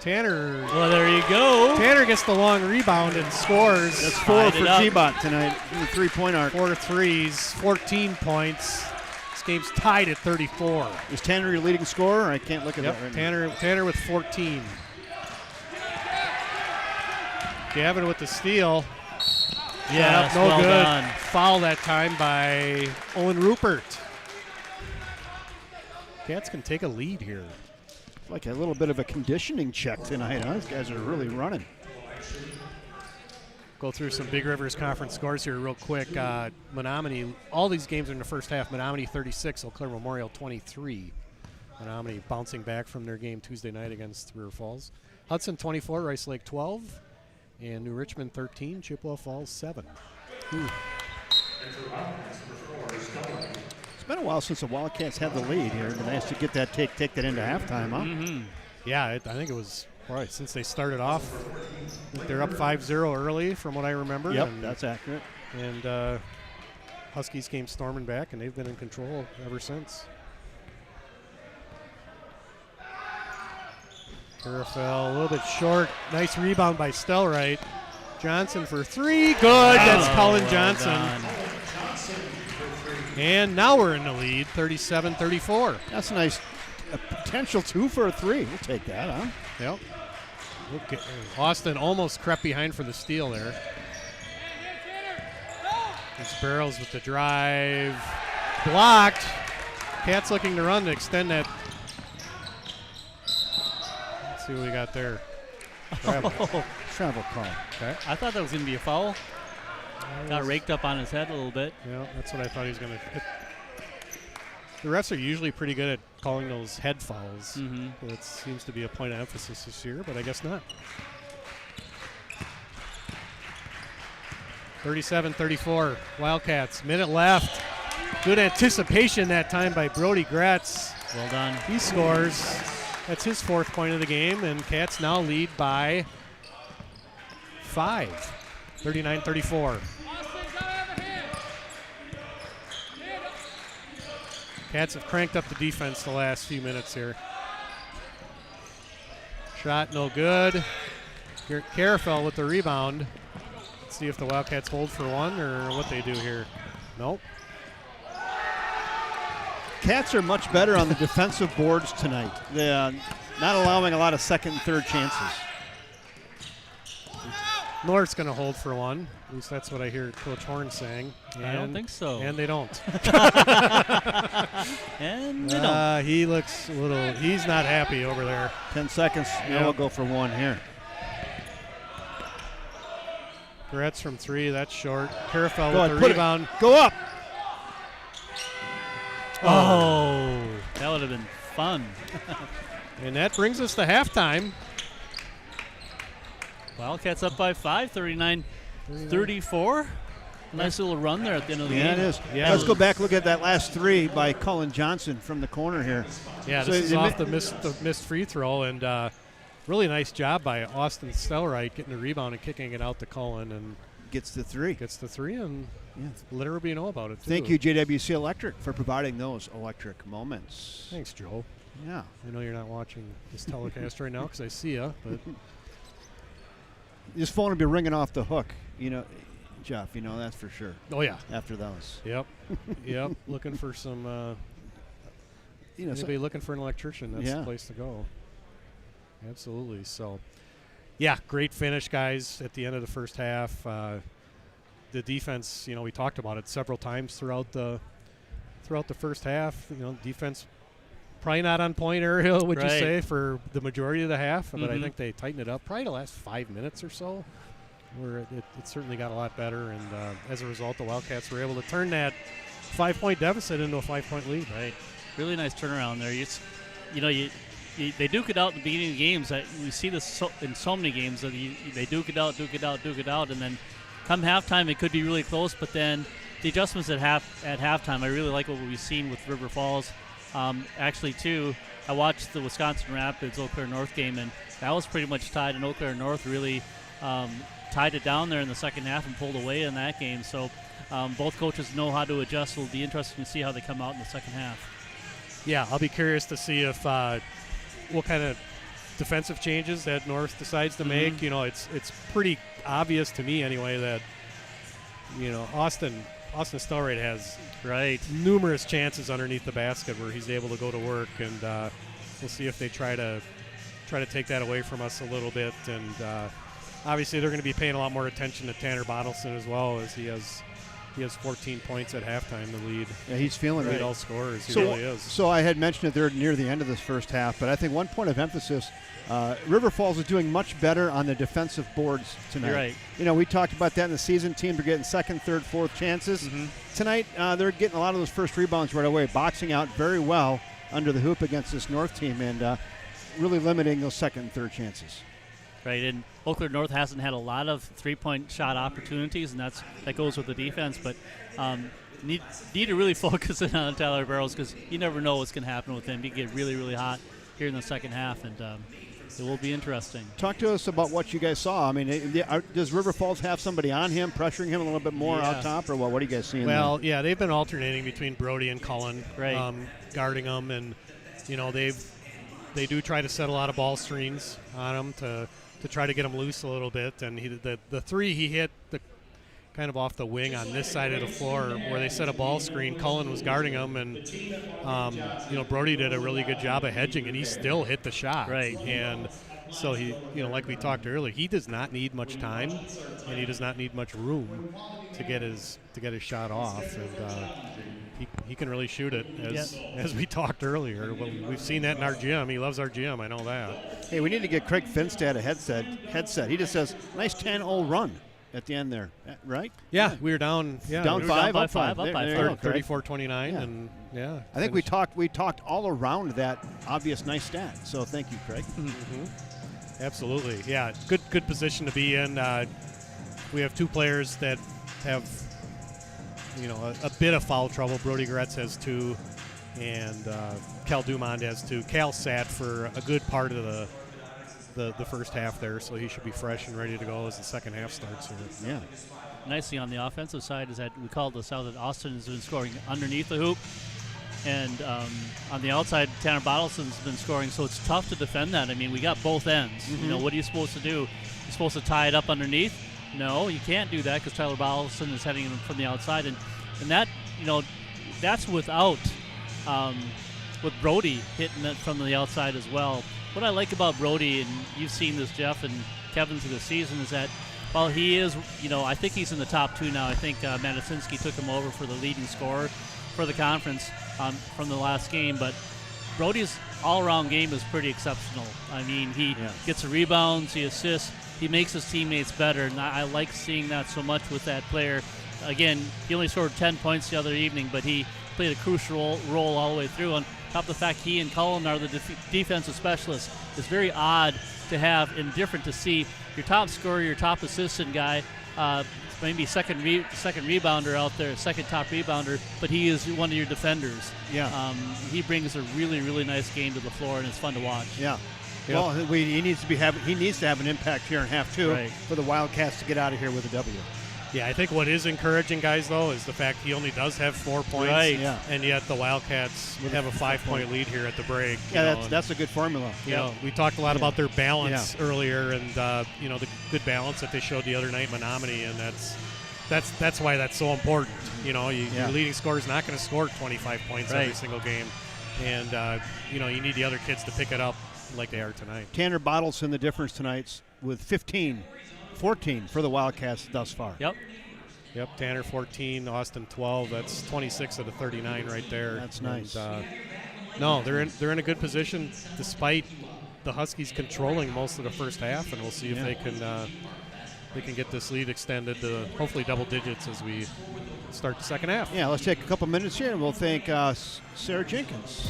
Tanner. Well, there you go. Tanner gets the long rebound and scores. That's 4 Tied for it up. G-Bot tonight in the 3-point arc. 4 threes, 14 points. This game's tied at 34. Is Tanner your leading scorer? I can't look at Yep, that right now. Tanner with 14. Gavin with the steal. Yes, no well good. done. Foul that time by Owen Rupert. Cats can take a lead here. Like a little bit of a conditioning check tonight, huh? These guys are really running. Go through some Big Rivers Conference scores here real quick. Menominee, all these games are in the first half. Menominee 36, Eau Claire Memorial 23. Menominee bouncing back from their game Tuesday night against River Falls. Hudson 24, Rice Lake 12, and New Richmond 13, Chippewa Falls 7. It's been a while since the Wildcats had the lead here. It'd be nice to get that take that into halftime, huh? Mm-hmm. Yeah, I think it was right since they started off. They're up 5-0 early, from what I remember. Yep, and, that's accurate. And Huskies came storming back, and they've been in control ever since. Carafel a little bit short. Nice rebound by Stelrite. Johnson for 3. Good. That's Colin Johnson. And now we're in the lead, 37-34. That's a nice potential 2 for a 3. We'll take that, huh? Yep. Okay. Austin almost crept behind for the steal there. It's Barrows with the drive. Blocked. Cats looking to run to extend that. Let's see what we got there. Travel call. Okay. I thought that was going to be a foul. Got raked up on his head a little bit. Yeah, that's what I thought he was going to. The refs are usually pretty good at calling those head fouls. Mm-hmm. That seems to be a point of emphasis this year, but I guess not. 37-34, Wildcats. Minute left. Good anticipation that time by Brody Gretz. Well done. He scores. That's his 4th point of the game, and Cats now lead by 5. 39-34. Cats have cranked up the defense the last few minutes here. Shot no good. Carafel with the rebound. Let's see if the Wildcats hold for one or what they do here. Nope. Cats are much better on the defensive boards tonight. They're not allowing a lot of second and third chances. North's going to hold for one. At least that's what I hear Coach Horn saying. I don't think so. And they don't. And they don't. He looks a little, he's not happy over there. 10 seconds. Now we'll go for one here. Gretz from 3, that's short. Carafel Go with ahead, the rebound. Go up. Oh, that would have been fun. And that brings us to halftime. Wildcats up by 5, 39-34. Nice little run there at the end of the game. Yeah, it is. Yeah. Let's go back, look at that last 3 by Colin Johnson from the corner here. Yeah, So this is they off the missed free throw, and really nice job by Austin Stelrite getting the rebound and kicking it out to Cullen, and Gets the 3. and let everybody know about it, too. Thank you, JWC Electric, for providing those electric moments. Thanks, Joe. Yeah. I know you're not watching this telecast right now because I see you, but This phone will be ringing off the hook, Jeff, that's for sure. oh yeah, After those. yep. Looking for some. Anybody looking for an electrician? That's the place to go. Absolutely. So, yeah, great finish, guys. At the end of the first half, the defense. We talked about it several times throughout the first half. Defense probably not on point area, would you say, for the majority of the half? But I think they tightened it up probably the last 5 minutes or so, where it certainly got a lot better. And as a result, the Wildcats were able to turn that 5-point deficit into a 5-point lead. Right. Really nice turnaround there. They duke it out at the beginning of the games. We see this in so many games that they duke it out, and then come halftime it could be really close. But then the adjustments at halftime, I really like what we've seen with River Falls. Actually, too, I watched the Wisconsin Rapids Eau Claire North game, and that was pretty much tied. And Eau Claire North really tied it down there in the second half and pulled away in that game. So both coaches know how to adjust. It'll be interesting to see how they come out in the second half. Yeah, I'll be curious to see if what kind of defensive changes that North decides to make. It's pretty obvious to me anyway that Austin Stelrite has numerous chances underneath the basket where he's able to go to work, and we'll see if they try to take that away from us a little bit. And obviously they're going to be paying a lot more attention to Tanner Bottleson as well, as he has He has 14 points at halftime to lead. Yeah, he's feeling Lead it. all scorers. He So, really is. so I had mentioned it there near the end of this first half, but I think one point of emphasis, River Falls is doing much better on the defensive boards tonight. You're right. You know, we talked about that in the season. Teams are getting second, third, fourth chances. Mm-hmm. Tonight, they're getting a lot of those first rebounds right away, boxing out very well under the hoop against this North team, and really limiting those second and third chances. Right, and Eau Claire North hasn't had a lot of three-point shot opportunities, and that goes with the defense. But need to really focus in on Tyler Barrows, because you never know what's going to happen with him. He can get really, really hot here in the second half, and it will be interesting. Talk to us about what you guys saw. I mean, does River Falls have somebody on him, pressuring him a little bit more out top, or what? What are you guys seeing? Well, yeah, they've been alternating between Brody and Cullen, Right. Guarding them, and they do try to set a lot of ball screens on him to try to get him loose a little bit. And the three he hit kind of off the wing on this side of the floor where they set a ball screen. Cullen was guarding him, and Brody did a really good job of hedging, and he still hit the shot. Right. And so he, like we talked earlier, he does not need much time, and he does not need much room to get his shot off, and he can really shoot it, as we talked earlier. Well, we've seen that in our gym. He loves our gym. I know that. Hey, we need to get Craig Finstad a headset. He just says, nice 10-0 run at the end there, right? Yeah, we were down. Yeah, down we were five, by up five, five. up by There you five. go, Craig. 34-29, Yeah. and yeah. I think we talked all around that obvious nice stat. So thank you, Craig. Absolutely, yeah. Good position to be in. We have two players that have, a bit of foul trouble. Brody Gretz has 2, and Cal Dumond has 2. Cal sat for a good part of the first half there, so he should be fresh and ready to go as the second half starts here. Yeah. Nice thing on the offensive side is that we called this out that Austin has been scoring underneath the hoop. And on the outside, Tanner Bottleson's been scoring, so it's tough to defend that. I mean, we got both ends. What are you supposed to do? You're supposed to tie it up underneath? No, you can't do that because Tyler Bottleson is heading in from the outside. And that, that's without with Brody hitting it from the outside as well. What I like about Brody, and you've seen this, Jeff and Kevin, through the season, is that while he is, I think he's in the top 2 now. I think Matisinski took him over for the leading scorer for the conference from the last game, but Brody's all-around game is pretty exceptional. I mean, he gets the rebounds, he assists, he makes his teammates better, and I like seeing that so much with that player. Again, he only scored 10 points the other evening, but he played a crucial role all the way through. On top of the fact he and Cullen are the defensive specialists, it's very odd to have and different to see your top scorer, your top assistant guy, maybe second rebounder out there, second top rebounder, but he is one of your defenders. Yeah. He brings a really, really nice game to the floor, and it's fun to watch. Yeah. Yep. Well, he needs to have an impact here in half 2 Right. for the Wildcats to get out of here with a W. Yeah, I think what is encouraging, guys, though, is the fact he only does have 4 points, Right. Yeah. and yet the Wildcats have a 5-point lead here at the break. Yeah, that's a good formula. We talked a lot about their balance earlier, and the good balance that they showed the other night in Menominee, and that's why that's so important. Your leading scorer is not going to score 25 points every single game, and you need the other kids to pick it up like they are tonight. Tanner Bottleson, the difference tonight with 14 for the Wildcats thus far. Yep. Tanner 14, Austin 12. That's 26 of the 39 right there. That's nice. And, no, they're in a good position despite the Huskies controlling most of the first half, and we'll see if they can get this lead extended to hopefully double digits as we start the second half. Yeah, let's take a couple minutes here, and we'll thank Sarah Jenkins.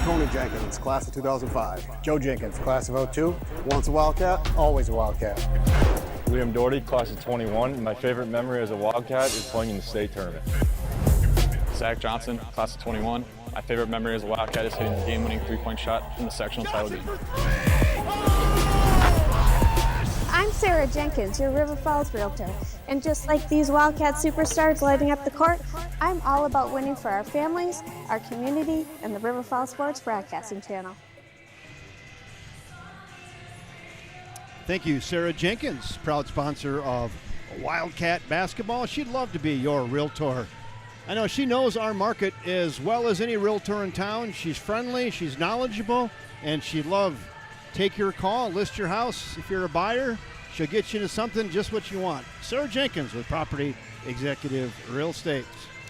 Tony Jenkins, class of 2005. Joe Jenkins, class of 02. Once a Wildcat, always a Wildcat. Liam Doherty, class of 21. My favorite memory as a Wildcat is playing in the state tournament. Zach Johnson, class of 21. My favorite memory as a Wildcat is hitting the game-winning three-point shot in the sectional title game. I'm Sarah Jenkins, your River Falls realtor. And just like these Wildcat superstars lighting up the court, I'm all about winning for our families, our community, and the River Falls Sports Broadcasting Channel. Thank you, Sarah Jenkins, proud sponsor of Wildcat basketball. She'd love to be your realtor. I know she knows our market as well as any realtor in town. She's friendly, she's knowledgeable, and she'd love take your call, list your house. If you're a buyer, she'll get you into something just what you want. Sarah Jenkins with Property Executive Real Estate.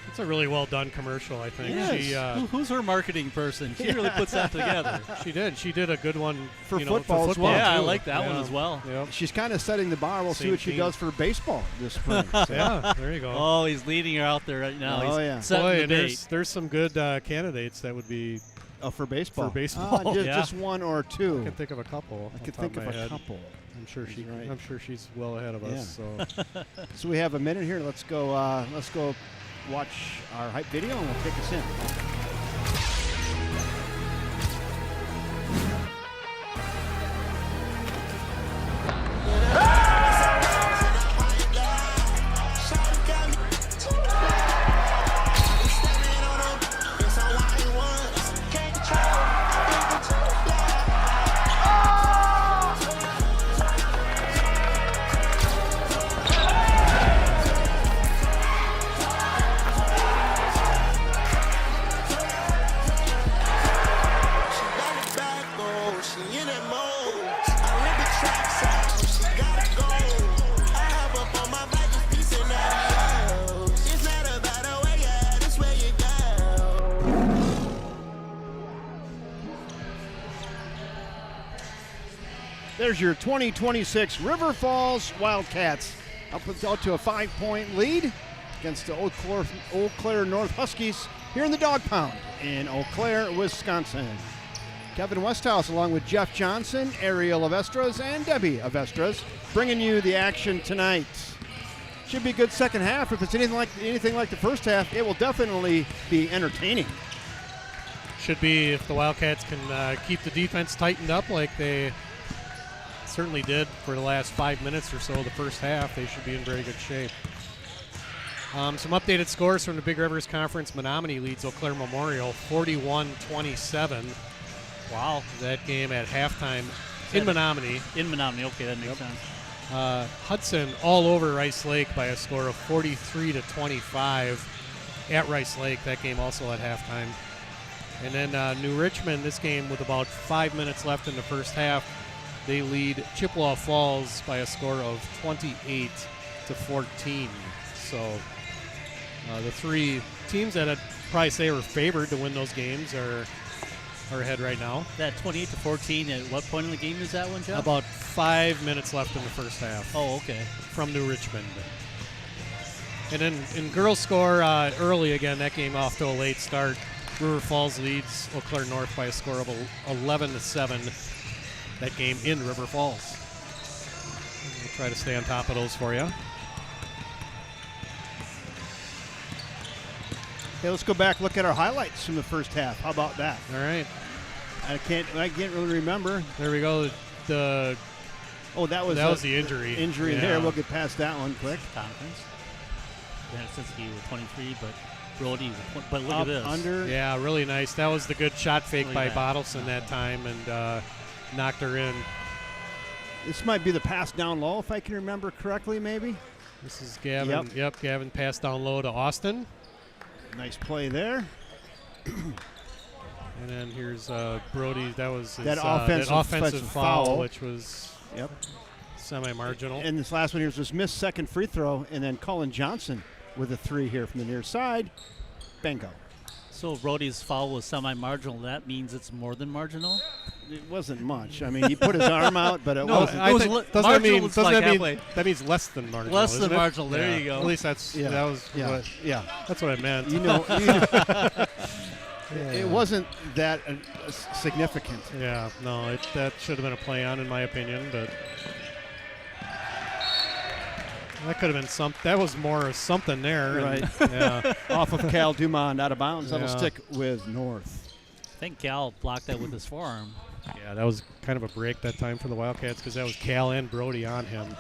It's a really well done commercial, I think. Yes. She, Who's her marketing person? She really puts that together. she did. She did a good one For you know, football as well. Yeah, I too. like that one as well. Yep. She's kind of setting the bar. We'll see Same what she team. does for baseball this spring. So, Yeah, there you go. Oh, he's leading her out there right now. Oh, He's yeah. setting Boy, the and date. there's some good candidates that would be. for baseball. For baseball. Just, Yeah. just one or two. I can think of a couple. I off could the top think of my a head. couple. I'm sure He's right. I'm sure she's well ahead of us. So So we have a minute here. Let's go watch our hype video and we'll kick us in. There's your 2026 River Falls Wildcats up to a 5-point lead against the Eau Claire North Huskies here in the Dog Pound in Eau Claire, Wisconsin. Kevin Westhouse along with Jeff Johnson, Ariel Avestras, and Debbie Avestras bringing you the action tonight. Should be a good second half. If it's anything like the first half, it will definitely be entertaining. should be if the Wildcats can keep the defense tightened up like they certainly did for the last 5 minutes or so of the first half. They should be in very good shape. Some updated scores from the Big Rivers Conference. Menominee leads Eau Claire Memorial 41-27. Wow. That game at halftime in Menominee. In Menominee, okay, that makes sense. Hudson all over Rice Lake by a score of 43-25 at Rice Lake. That game also at halftime. And then New Richmond, this game with about 5 minutes left in the first half, they lead Chippewa Falls by a score of 28-14. So the three teams that I'd probably say were favored to win those games are ahead right now. That 28-14, at what point in the game is that one, Jeff? About 5 minutes left in the first half. Oh, okay. From New Richmond. And then in girls score early again, that game off to a late start. River Falls leads Eau Claire North by a score of 11-7. That game in River Falls. We'll try to stay on top of those for you. Okay, let's go back, look at our highlights from the first half. How about that? All right. I can't really remember. There we go. That was the injury. Injury Yeah. there. We'll get past that one quick. Conference. Yeah, since he was 23, but Brody was but look Up, at this. under. Yeah, really nice. That was the good shot fake Look by at that. Bottleson that time and knocked her in. This might be the pass down low, if I can remember correctly, maybe. This is Gavin. Yep, Gavin passed down low to Austin. Nice play there. And then here's Brody. That was his, That that offensive foul, foul. which was semi-marginal. And this last one here was this missed second free throw, and then Cullen Johnson with a three here from the near side. Bingo. So Brody's foul was semi-marginal. That means it's more than marginal? It wasn't much. I mean, he put his arm out, but it No, wasn't. it was doesn't marginal that mean, was doesn't like that mean halfway. that means less than marginal? Less than isn't it? marginal. There Yeah. you go. At least that's that was yeah. that's what I meant. You know, it wasn't that significant. Yeah, no, that should have been a play on in my opinion, but that could have been something. That was more something there, Right. And, yeah. Off of Cal Dumont, out of bounds. That'll Yeah. stick with North. I think Cal blocked that with his forearm. Yeah, that was kind of a break that time for the Wildcats because that was Cal and Brody on him.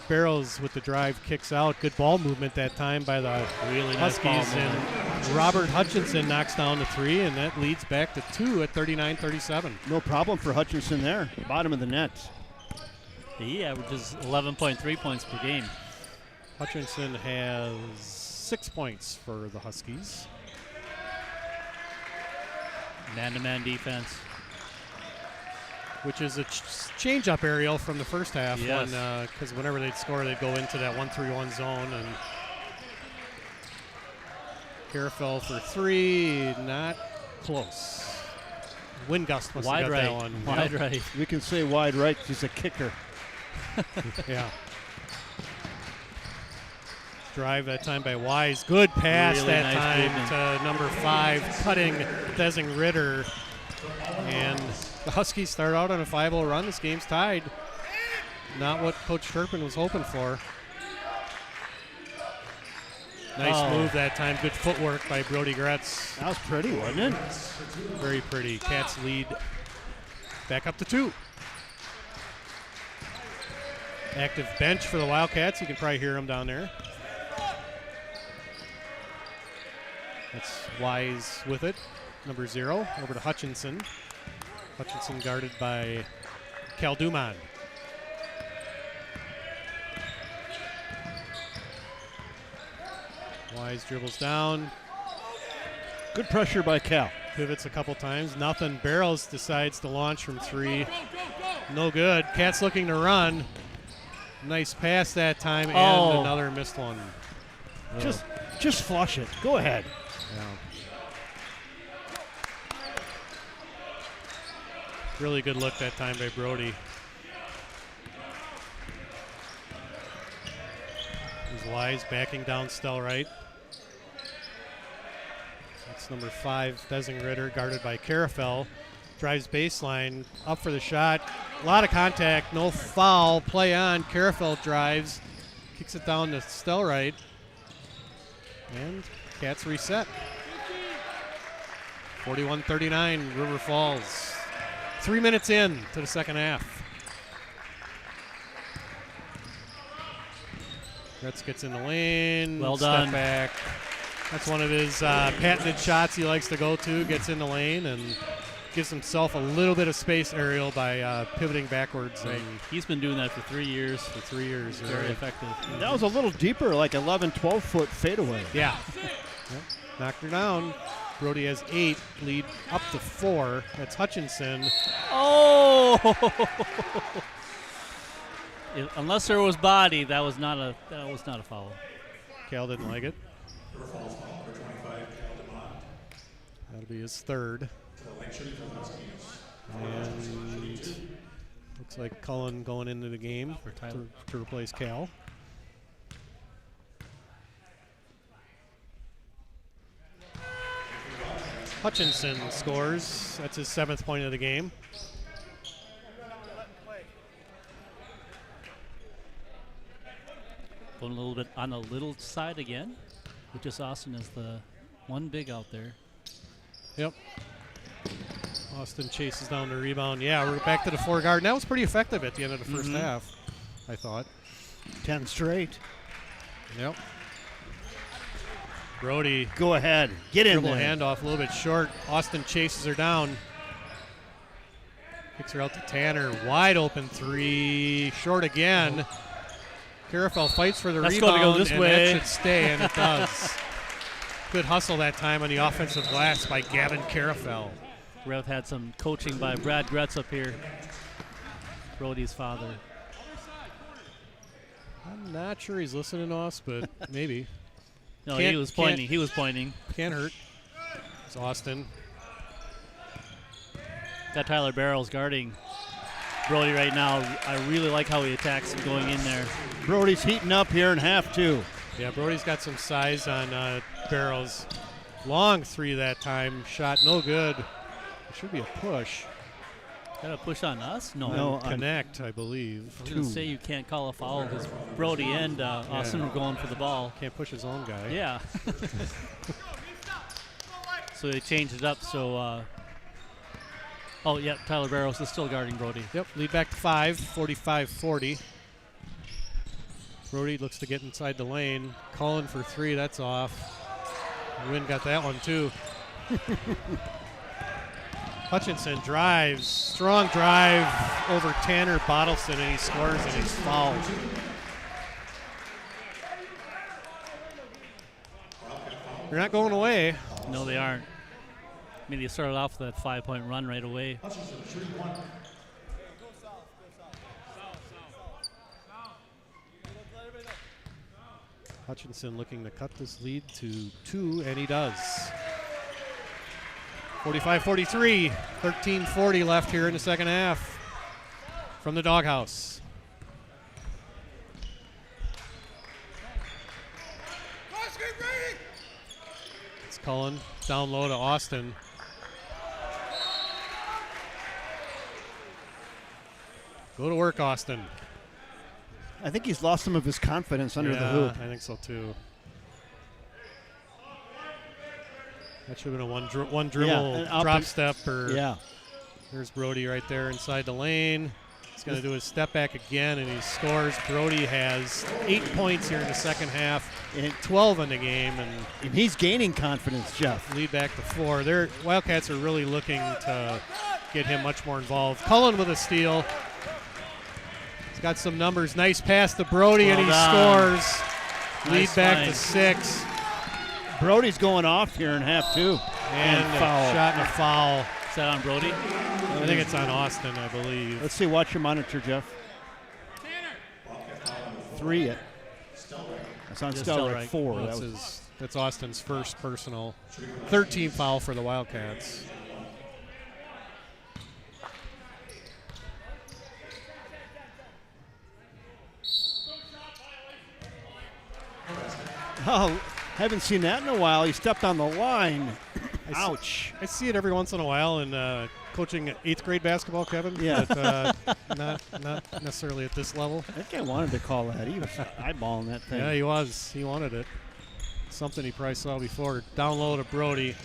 Barrows with the drive kicks out. Good ball movement that time by the Really nice ball Huskies. And Robert Hutchinson knocks down the three, and that leads back to 2 at 39-37. No problem for Hutchinson there. Bottom of the net. He averages 11.3 points per game. Hutchinson has 6 points for the Huskies. Man-to-man defense. which is a change-up aerial from the first half. Yes. Because whenever they'd score, they'd go into that 1-3-1 zone. And Carafel for 3, not close. Wind gust must Wide have got right. that one. Wide right. We can say wide right. He's a kicker. Yeah. Drive that time by Wise. Good pass Really that nice time movement. to number 5, cutting Desing Ritter. And the Huskies start out on a 5-0 run. This game's tied. Not what Coach Turpin was hoping for. Nice move that time. Good footwork by Brody Gretz. That was pretty, wasn't it? Very pretty. Cats lead back up to 2. Active bench for the Wildcats. You can probably hear them down there. That's Wise with it. Number 0 over to Hutchinson. Hutchinson guarded by Calduman. Wise dribbles down. Good pressure by Cal. Pivots a couple times. Nothing. Barrows decides to launch from 3. No good. Cats looking to run. Nice pass that time, and another missed one. Just flush it. Go ahead. Yeah. Really good look that time by Brody. He's Wise backing down Stelrite. That's number 5, Desing Ritter, guarded by Carafel. Drives baseline, up for the shot. A lot of contact, no foul. Play on. Carafel drives, kicks it down to Stelrite. And Cats reset. 41-39, River Falls. 3 minutes in to the second half. Gretz gets in the lane. Well step done. back. That's one of his patented shots he likes to go to. Gets in the lane and gives himself a little bit of space aerial by pivoting backwards. Right. And He's been doing that for 3 years. for 3 years. Very effective. That was a little deeper, like 11, 12-foot fadeaway. Yeah. Yep. Knocked her down. Brody has 8, lead up to 4. That's Hutchinson. Oh! Unless there was body, that was not a foul. Cal didn't like it. That'll be his 3rd. And looks like Cullen going into the game to replace Cal. Hutchinson scores. That's his 7th point of the game. Going a little bit on the little side again, with just Austin as the one big out there. Yep. Austin chases down the rebound. Yeah, we're back to the 4 guard. And that was pretty effective at the end of the first half, I thought. 10 straight. Yep. Brody. Go ahead. Get in Dribble there. handoff a little bit short. Austin chases her down. Kicks her out to Tanner. Wide open 3. Short again. Carafel fights for the That's rebound. going to go this and way. that should stay, and it does. Good hustle that time on the offensive glass by Gavin Carafel. Rev had some coaching by Brad Gretz up here, Brody's father. I'm not sure he's listening to us, but maybe. No, Can't- he was pointing. He was pointing. Can't hurt. It's Austin. Got Tyler Barrows guarding Brody right now. I really like how he attacks him going in there. Brody's heating up here in half 2. Yeah, Brody's got some size on Barrows. Long 3 that time. Shot no good. It should be a push. Got a push on us? No. No. Connect, I believe. I was going to say you can't call a foul because Brody and Austin were going for the ball. Can't push his own guy. Yeah. So they changed it up. So, oh, yeah, Tyler Barrows is still guarding Brody. Yep, lead back to 5, 45-40. Brody looks to get inside the lane. Calling for 3, that's off. Wynn got that one too. Hutchinson drives, strong drive over Tanner Bottleson, and he scores and he's fouled. They're not going away. No, they aren't. I mean, they started off with that 5-point run right away. Hutchinson looking to cut this lead to 2, and he does. 45-43, 13:40 left here in the second half from the doghouse. It's Cullen down low to Austin. Go to work, Austin. I think he's lost some of his confidence under the hoop. I think so too. That should have been a one dribble drop step. There's Brody right there inside the lane. He's going to do his step back again, and he scores. Brody has 8 points here in the second half, and 12 in the game, and he's gaining confidence, Jeff. Lead back to 4. Their Wildcats are really looking to get him much more involved. Cullen with a steal. He's got some numbers. Nice pass to Brody, and he scores. Lead back to 6. Brody's going off here in half 2. And a shot and a foul. Is that on Brody? I think it's on Austin, I believe. Let's see. Watch your monitor, Jeff. 3 it. That's on Stelreich. 4. Well, that's Austin's first personal. 13 foul for the Wildcats. Oh, haven't seen that in a while. He stepped on the line. Ouch. I see it every once in a while in coaching 8th grade basketball, Kevin. Yeah. But not necessarily at this level. That guy wanted to call that. He was eyeballing that thing. Yeah, he was. He wanted it. Something he probably saw before. Down low to Brody.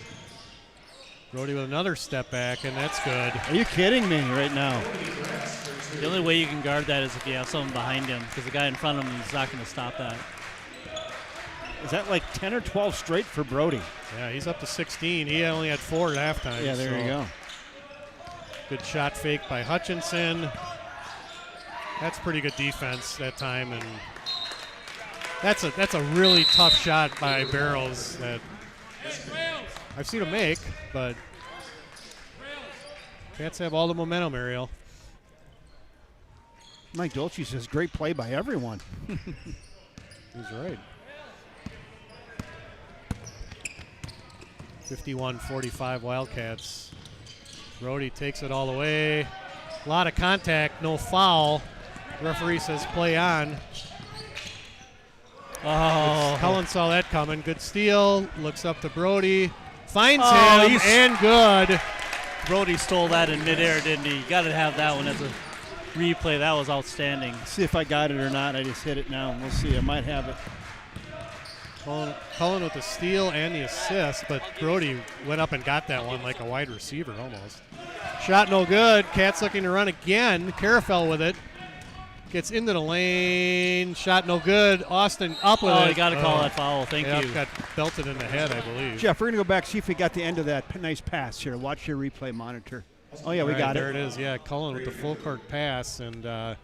Brody with another step back, and that's good. Are you kidding me right now? The only way you can guard that is if you have someone behind him, because the guy in front of him is not going to stop that. Is that like 10 or 12 straight for Brody? Yeah, he's up to 16. He only had 4 at halftime. Yeah, there you go. Good shot fake by Hutchinson. That's pretty good defense that time, and that's a really tough shot by Barrows that I've seen him make, but Cats have all the momentum, Ariel. Mike Dolce says great play by everyone. He's right. 51-45 Wildcats. Brody takes it all the way. A lot of contact, no foul. Referee says play on. Oh, Cullen saw that coming. Good steal. Looks up to Brody. Finds him, and good. Brody stole that in midair, didn't he? You got to have that one as a replay. That was outstanding. See if I got it or not. I just hit it now, and we'll see. I might have it. Cullen with the steal and the assist, but Brody went up and got that one like a wide receiver almost. Shot no good. Cats looking to run again. Carafel with it. Gets into the lane. Shot no good. Austin up with it. Oh, you got to call that foul. Thank you. Got belted in the head, I believe. Jeff, we're going to go back, see if we got the end of that nice pass here. Watch your replay monitor. Oh, yeah, we got it. There it is. Yeah, Cullen with the full court pass, and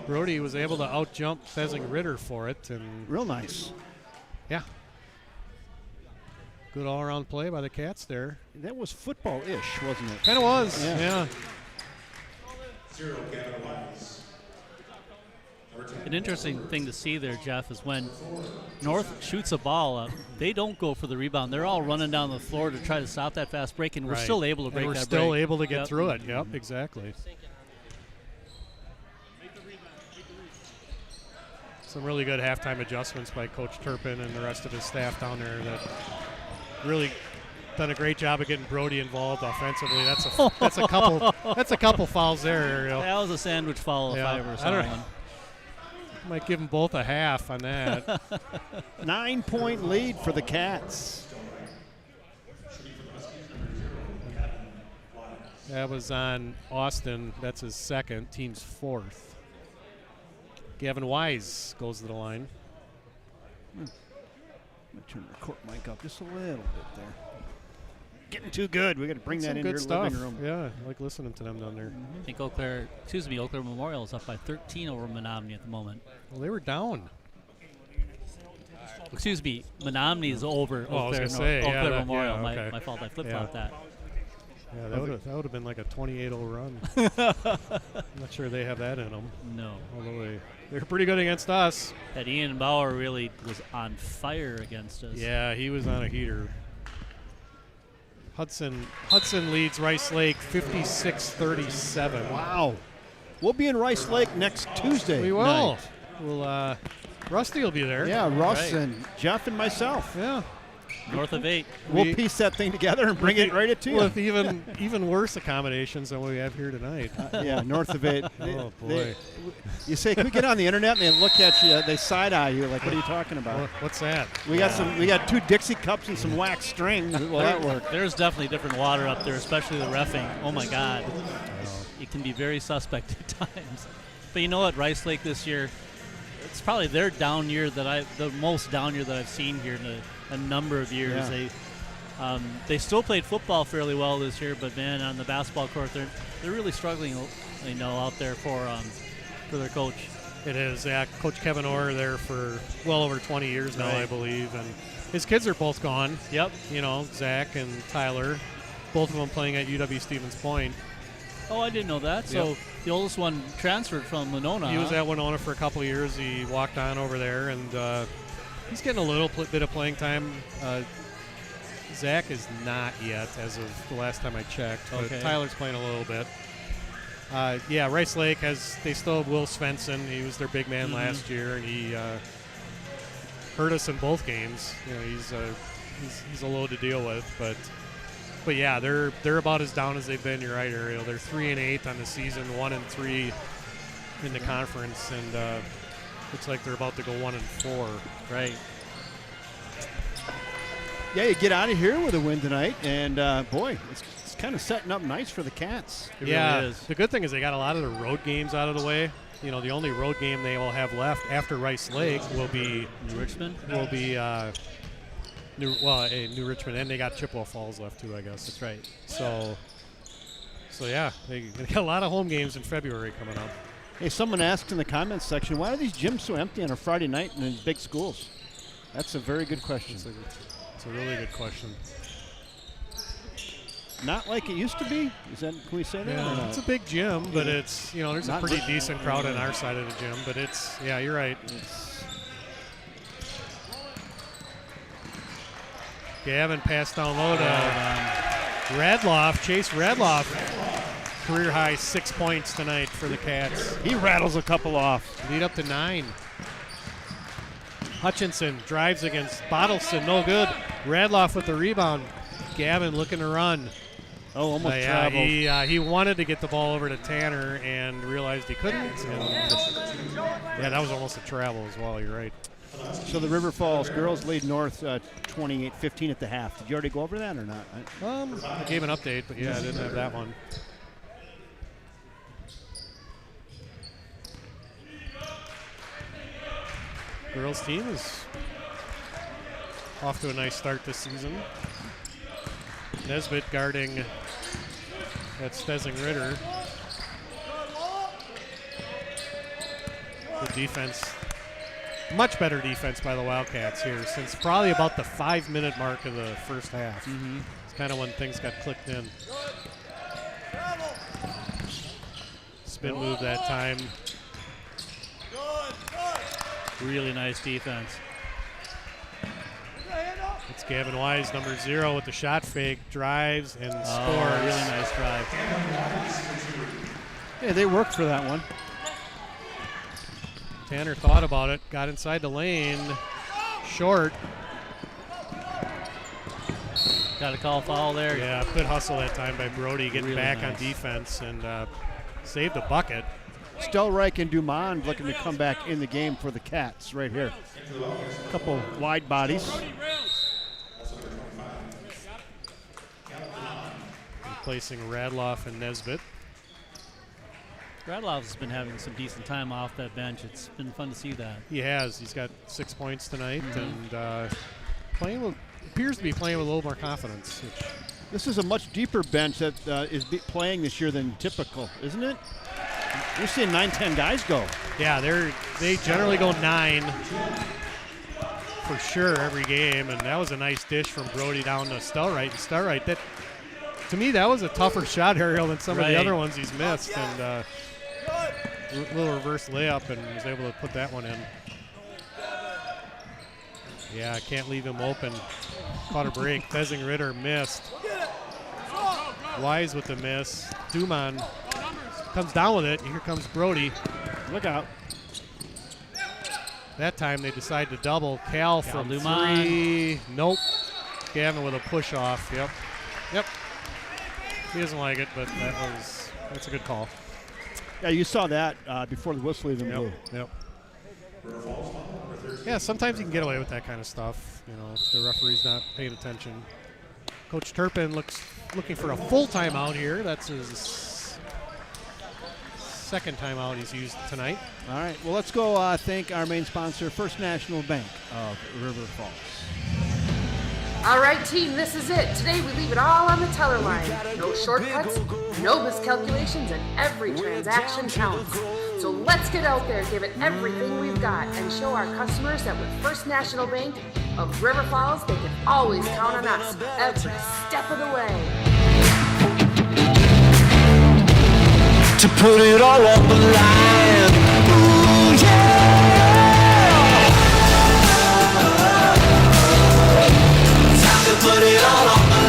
Brody was able to out-jump Fezing Ritter for it. And real nice. Yeah. Good all-around play by the Cats there. That was football-ish, wasn't it? Kind of was, yeah. An interesting thing to see there, Jeff, is when North shoots a ball up, they don't go for the rebound. They're all running down the floor to try to stop that fast break, and we're still able to break that break. We're still able to get through it. Yep, exactly. Some really good halftime adjustments by Coach Turpin and the rest of his staff down there that really done a great job of getting Brody involved offensively. That's a couple fouls there, Ariel. That was a sandwich foul if I ever saw one. Might give them both a half on that. 9-point lead for the Cats. That was on Austin. That's his second. Team's 4th. Gavin Wise goes to the line. I'm going to turn the court mic up just a little bit there. Getting too good. We got to bring that into your living room. Yeah, I like listening to them down there. I think Eau Claire Memorial is up by 13 over Menominee at the moment. Well, they were down. Excuse me, Menominee is over Eau Claire Memorial. Yeah, My fault. I flip-flopped that. Yeah, that would have been like a 28-0 run. I'm not sure they have that in them. No. Although they're pretty good against us. That Ian Bauer really was on fire against us. Yeah, he was on a heater. Hudson leads Rice Lake 56-37. Wow. We'll be in Rice Lake next Tuesday. We will. night. Well, Rusty will be there. Yeah, Russ Right. and Jeff and myself. Yeah. North of 8. We'll piece that thing together and bring it right to you. With even worse accommodations than what we have here tonight. Yeah, north of 8. Oh, boy. You say, can we get on the internet? And they look at you, they side-eye you, like, what are you talking about? What's that? We got 2 Dixie cups and some wax string. Will that work? There's definitely different water up there, especially the reffing. Oh, my God. It can be very suspect at times. But you know what? Rice Lake this year, it's probably their down year the most down year that I've seen here in a number of years. Yeah. They still played football fairly well this year, but man, on the basketball court, they're really struggling, out there for their coach. It is. Yeah, Coach Kevin Orr there for well over 20 years now, Right. I believe, and his kids are both gone. Yep. Zach and Tyler, both of them playing at UW Stevens Point. Oh, I didn't know that. So Yep. the oldest one transferred from Winona. He was at Winona for a couple of years. He walked on over there, and he's getting a little bit of playing time. Zach is not yet, as of the last time I checked. But Okay. Tyler's playing a little bit. Rice Lake they still have Will Svensson. He was their big man last year, and he hurt us in both games. He's a load to deal with, but yeah, they're about as down as they've been. You're right, Ariel. They're 3-8 on the season, 1-3 in the conference, and looks like they're about to go 1-4. Right. Yeah, you get out of here with a win tonight, and boy, it's kind of setting up nice for the Cats. It Yeah, really is. the good thing is they got a lot of the road games out of the way. The only road game they will have left after Rice Lake will be New Richmond. New Richmond, and they got Chippewa Falls left too, I guess. That's right. So yeah, they got a lot of home games in February coming up. Hey, someone asked in the comments section, why are these gyms so empty on a Friday night in these big schools? That's a very good question. It's a really good question. Not like it used to be? Can we say that? or not? It's a big gym, but it's there's Not a pretty much. decent crowd on our side of the gym. But you're right. Gavin passed down low to Radloff. Chase Radloff, career high 6 points tonight for the Cats. He rattles a couple off. Lead up to 9. Hutchinson drives against Bottleson, no good. Radloff with the rebound. Gavin looking to run. Oh, almost Yeah, traveled. he wanted to get the ball over to Tanner and realized he couldn't. And that was almost a travel as well. You're right. So the River Falls girls lead North 28-15 at the half. Did you already go over that or not? I gave an update, but yeah, I didn't have that one. Girls team is off to a nice start this season. Nesbitt guarding at Stezing Ritter. Good defense. Much better defense by the Wildcats here since probably about the 5-minute mark of the first half. It's kind of when things got clicked in. Spin move that time. Really nice defense. It's Gavin Wise, number 0, with the shot fake, drives and scores. Really nice drive. Yeah, they worked for that one. Tanner thought about it, got inside the lane, short. Got a call foul there. Yeah, good hustle that time by Brody, getting Really back on nice. defense and saved a bucket. Stelreich and Dumond looking to come back in the game for the Cats right here. A couple wide bodies. Replacing Radloff and Nesbitt. Radloff's been having some decent time off that bench. It's been fun to see that. He has. He's got 6 points tonight and appears to be playing with a little more confidence. This is a much deeper bench that is playing this year than typical, isn't it? You're seeing 9-10 guys go. Yeah, they generally go 9 for sure every game, and that was a nice dish from Brody down to Stelreich. And Stelreich, to me, that was a tougher shot, Ariel, than some of Right. the other ones he's missed. And little reverse layup, and was able to put that one in. Yeah, I can't leave him open. Caught a break. Fezing Ritter missed. Wise with the miss. Duman comes down with it. Here comes Brody. Look out. That time they decide to double. Cal from Duman. 3. Nope. Gavin with a push off. Yep. He doesn't like it, but that's a good call. Yeah, you saw that before the whistle even blew. Yep. Yeah, sometimes you can get away with that kind of stuff, if the referee's not paying attention. Coach Turpin looking for a full timeout here. That's his second timeout he's used tonight. All right, well, let's go thank our main sponsor, First National Bank of River Falls. All right, team, this is it. Today we leave it all on the teller line. No shortcuts, no miscalculations, and every transaction counts. So let's get out there, give it everything we've got, and show our customers that with First National Bank of River Falls, they can always count on us every step of the way. To put it all on the line. Ooh, yeah. Time to put it all on the line.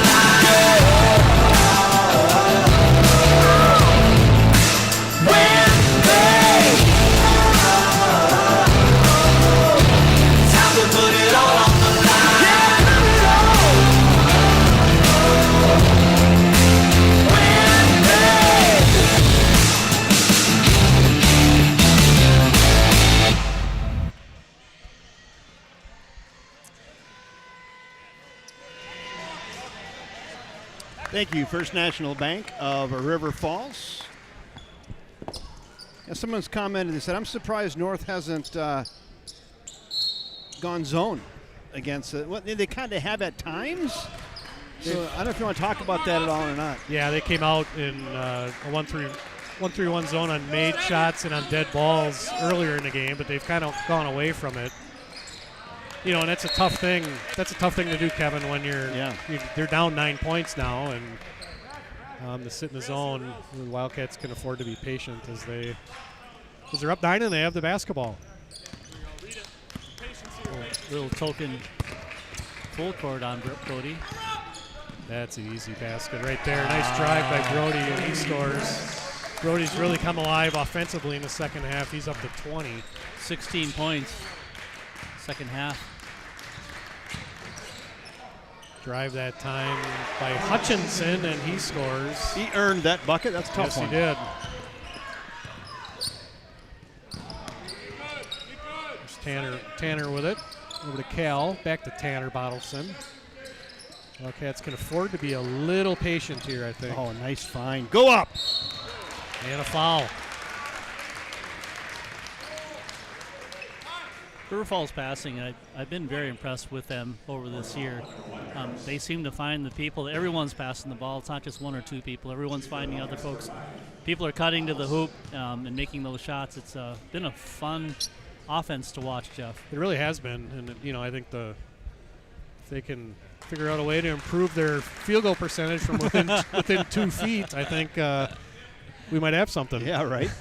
When they time to put it all on the line. When they Thank you, First National Bank of River Falls. Yeah, someone's commented, they said, I'm surprised North hasn't gone zone against it. What, they kind of have at times. So I don't know if you want to talk about that at all or not. Yeah, they came out in a 1-3-1 zone on made shots and on dead balls earlier in the game, but they've kind of gone away from it. And that's a tough thing. That's a tough thing to do, Kevin, when they're down 9 points now, and to sit in the zone. The Wildcats can afford to be patient because they're up 9 and they have the basketball. Little token full court on Brody. That's an easy basket right there. Nice drive by Brody, and he scores. Brody's really come alive offensively in the second half. He's up to 20. 16 points. Second half. Drive that time by Hutchinson, and he scores. He earned that bucket. That's a tough one. Yes, he did. There's Tanner with it. Over to Cal. Back to Tanner Bottleson. Wildcats can afford to be a little patient here, I think. Oh, nice find. Go up. And a foul. River Falls passing, I've been very impressed with them over this year. They seem to find the people. Everyone's passing the ball. It's not just one or two people. Everyone's finding other folks. People are cutting to the hoop and making those shots. It's been a fun offense to watch, Jeff. It really has been. And, I think if they can figure out a way to improve their field goal percentage from within 2 feet, I think we might have something. Yeah, right.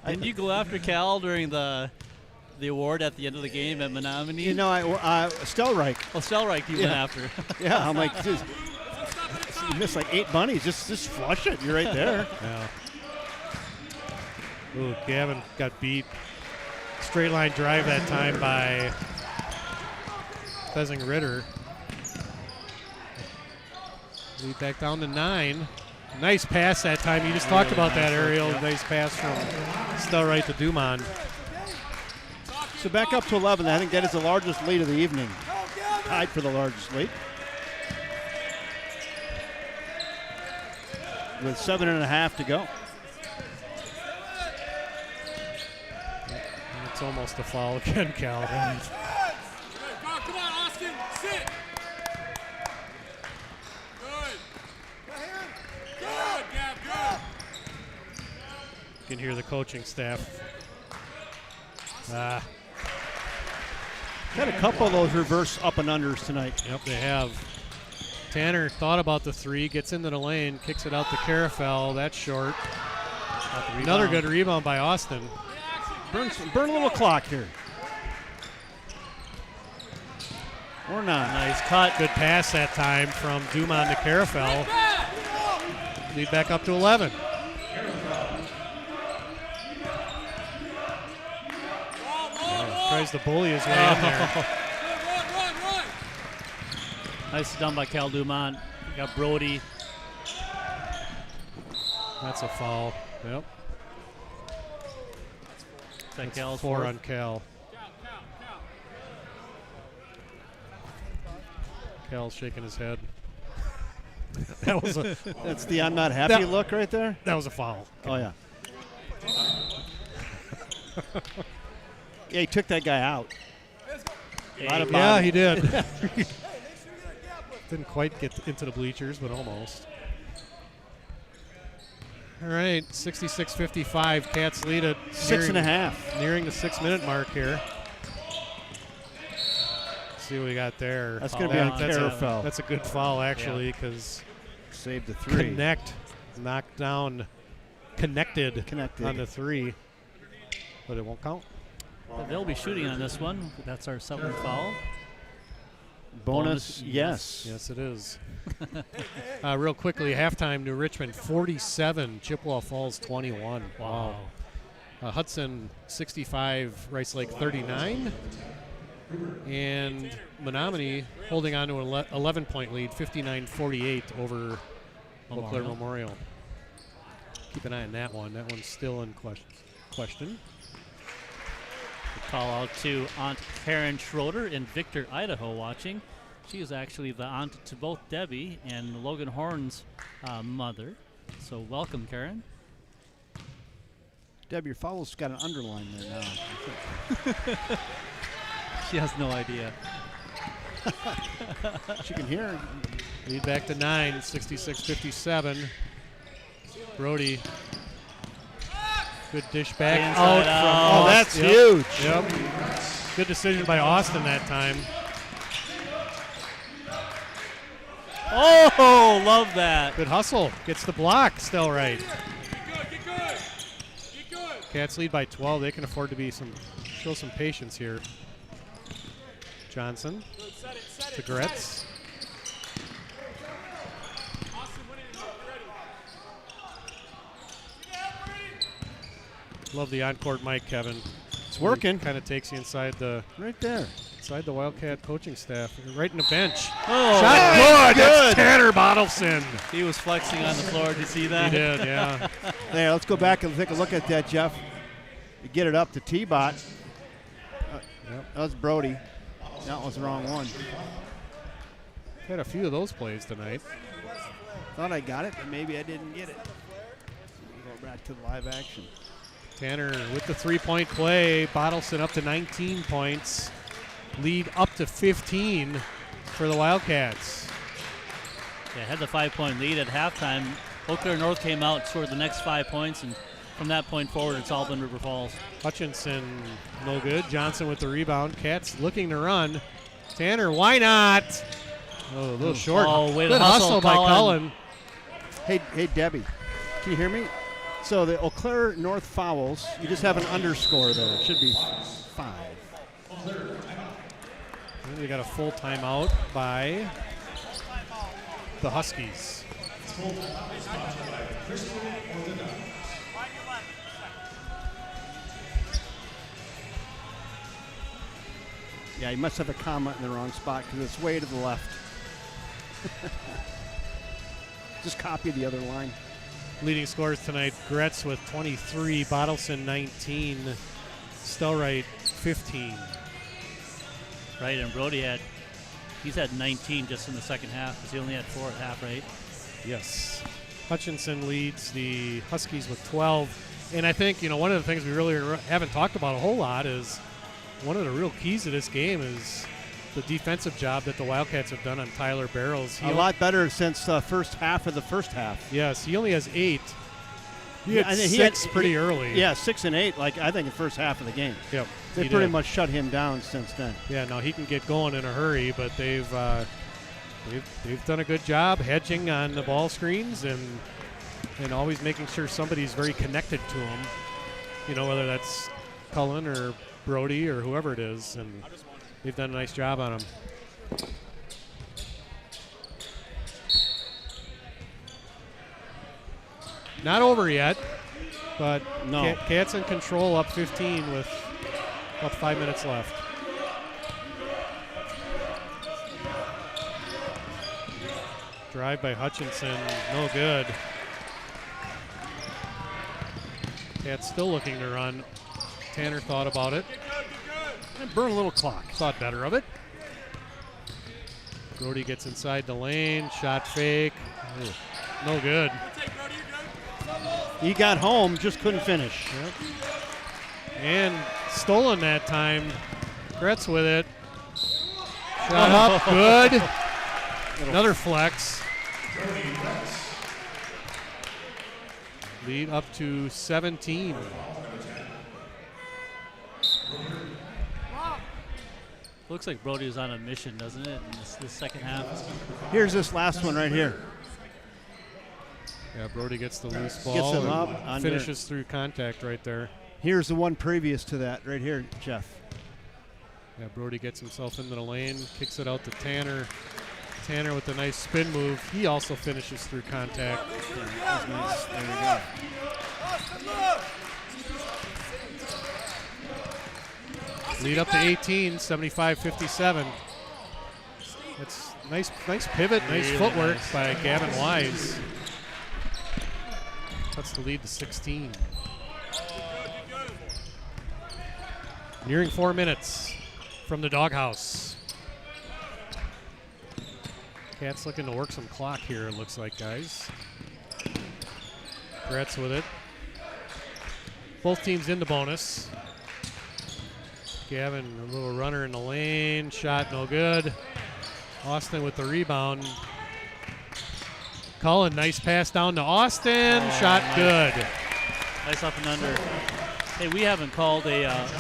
Didn't you go after Cal during the award at the end of the game at Menominee? Stelreich. Oh, Stelreich you went after. Yeah, I'm like, you missed like 8 bunnies. Just flush it. You're right there. Yeah. Ooh, Gavin got beat. Straight line drive that time by Fezing Ritter. Lead back down to 9. Nice pass that time. You just talked about that, Ariel. Nice pass from Stelreich to Duman. So back up to 11. I think that is the largest lead of the evening. Tied for the largest lead. With 7.5 to go. And it's almost a foul again, Cal. Come on, Austin, sit. Good, Gav, good. You can hear the coaching staff. Had a couple of those reverse up and unders tonight. Yep, they have. Tanner thought about the three, gets into the lane, kicks it out to Carafel. That's short. Another good rebound by Austin. Burn a little clock here. Or not. Nice cut. Good pass that time from Dumont to Carafel. Lead back up to 11. Tries to bully his way in there. Nicely done by Cal Dumont. You got Brody. That's a foul. Yep. That Cal's four on Cal. Cal's shaking his head. That was a. That's the I'm not happy look right there. That was a foul. Oh yeah. Yeah, he took that guy out. Yeah, he did. Didn't quite get into the bleachers, but almost. All right, 66-55. Cats lead it. 6.5. Nearing the 6-minute mark here. Let's see what we got there. That's going to be on Carafel. That's a good foul, actually, because saved the three. Knocked down, connected on the three, but it won't count. Well, they'll be shooting on this one. That's our 7th foul. Bonus, yes. Yes, it is. Real quickly, halftime, New Richmond 47, Chippewa Falls 21. Wow. Hudson 65, Rice Lake 39. And Menominee holding on to an 11-point lead, 59-48 over Eau Claire Memorial. Keep an eye on that one. That one's still in question. Call out to Aunt Karen Schroeder in Victor, Idaho watching. She is actually the aunt to both Debbie and Logan Horn's mother. So welcome, Karen. Debbie, your foul's got an underline there now. She has no idea. She can hear. Lead back to 9, 66-57. Brody. Good dish back out from Austin. Oh, that's huge. Yep. Good decision by Austin that time. Oh, love that. Good hustle. Gets the block still right. Cats lead by 12. They can afford to show some patience here. Johnson to Gretz. Love the on-court mic, Kevin. It's working. Kind of takes you inside the right there. Inside the Wildcat coaching staff, right in the bench. Oh, shot good. That's Tanner Bottleson. He was flexing on the floor. Did you see that? He did, yeah. Hey, let's go back and take a look at that, Jeff. You get it up to T-Bot. That was Brody. That was the wrong one. Had a few of those plays tonight. Thought I got it, but maybe I didn't get it. Go back to the live action. Tanner with the three-point play. Bottleson up to 19 points. Lead up to 15 for the Wildcats. Yeah, had the 5-point lead at halftime. Eau Claire North came out, scored the next 5 points, and from that point forward, it's all been River Falls. Hutchinson, no good. Johnson with the rebound. Cats looking to run. Tanner, why not? Oh, a little short. Oh, way to good hustle by Cullen. Hey, Debbie, can you hear me? So the Eau Claire North fouls, you just have an underscore there. It should be 5. And we got a full timeout by the Huskies. Yeah, you must have a comma in the wrong spot because it's way to the left. Just copy the other line. Leading scorers tonight, Gretz with 23, Bottleson 19, Stelright 15. Right, and Brody he's had 19 just in the second half because he only had 4 at half, right? Yes. Hutchinson leads the Huskies with 12. And I think, one of the things we really haven't talked about a whole lot is one of the real keys to this game is the defensive job that the Wildcats have done on Tyler Barrows. A lot better since the first half of the first half. Yes, he only has 8. He had 6 pretty early. Yeah, 6 and 8, I think the first half of the game. Yep. They pretty much shut him down since then. Yeah, now he can get going in a hurry, but they've they've done a good job hedging on the ball screens and always making sure somebody's very connected to them. You know, whether that's Cullen or Brody or whoever it is, and they've done a nice job on them. Not over yet, but no. Cats in control, up 15 with about 5 minutes left. Drive by Hutchinson, no good. Cats still looking to run. Tanner thought about it. And burn a little clock. Thought better of it. Brody gets inside the lane, shot fake. Ooh, no good. He got home, just couldn't finish. Yep. And stolen that time. Gretz with it. Shot up, good. Another flex. Lead up to 17. Looks like Brody is on a mission, doesn't it, in this second half? Here's this last one right here. Yeah, Brody gets the loose ball. Gets him up. And finishes through contact right there. Here's the one previous to that right here, Jeff. Yeah, Brody gets himself into the lane, kicks it out to Tanner. Tanner with a nice spin move. He also finishes through contact. Yeah, that was nice. There we go. Lead up to 18, 75-57. That's nice pivot, nice Really footwork nice. by Gavin Wise. Cuts the lead to 16. Nearing 4 minutes from the doghouse. Cats looking to work some clock here, it looks like, guys. Gretz with it. Both teams into bonus. Gavin, a little runner in the lane. Shot no good. Austin with the rebound. Cullen, nice pass down to Austin. Shot nice. Good. Nice up and under. Hey, we haven't called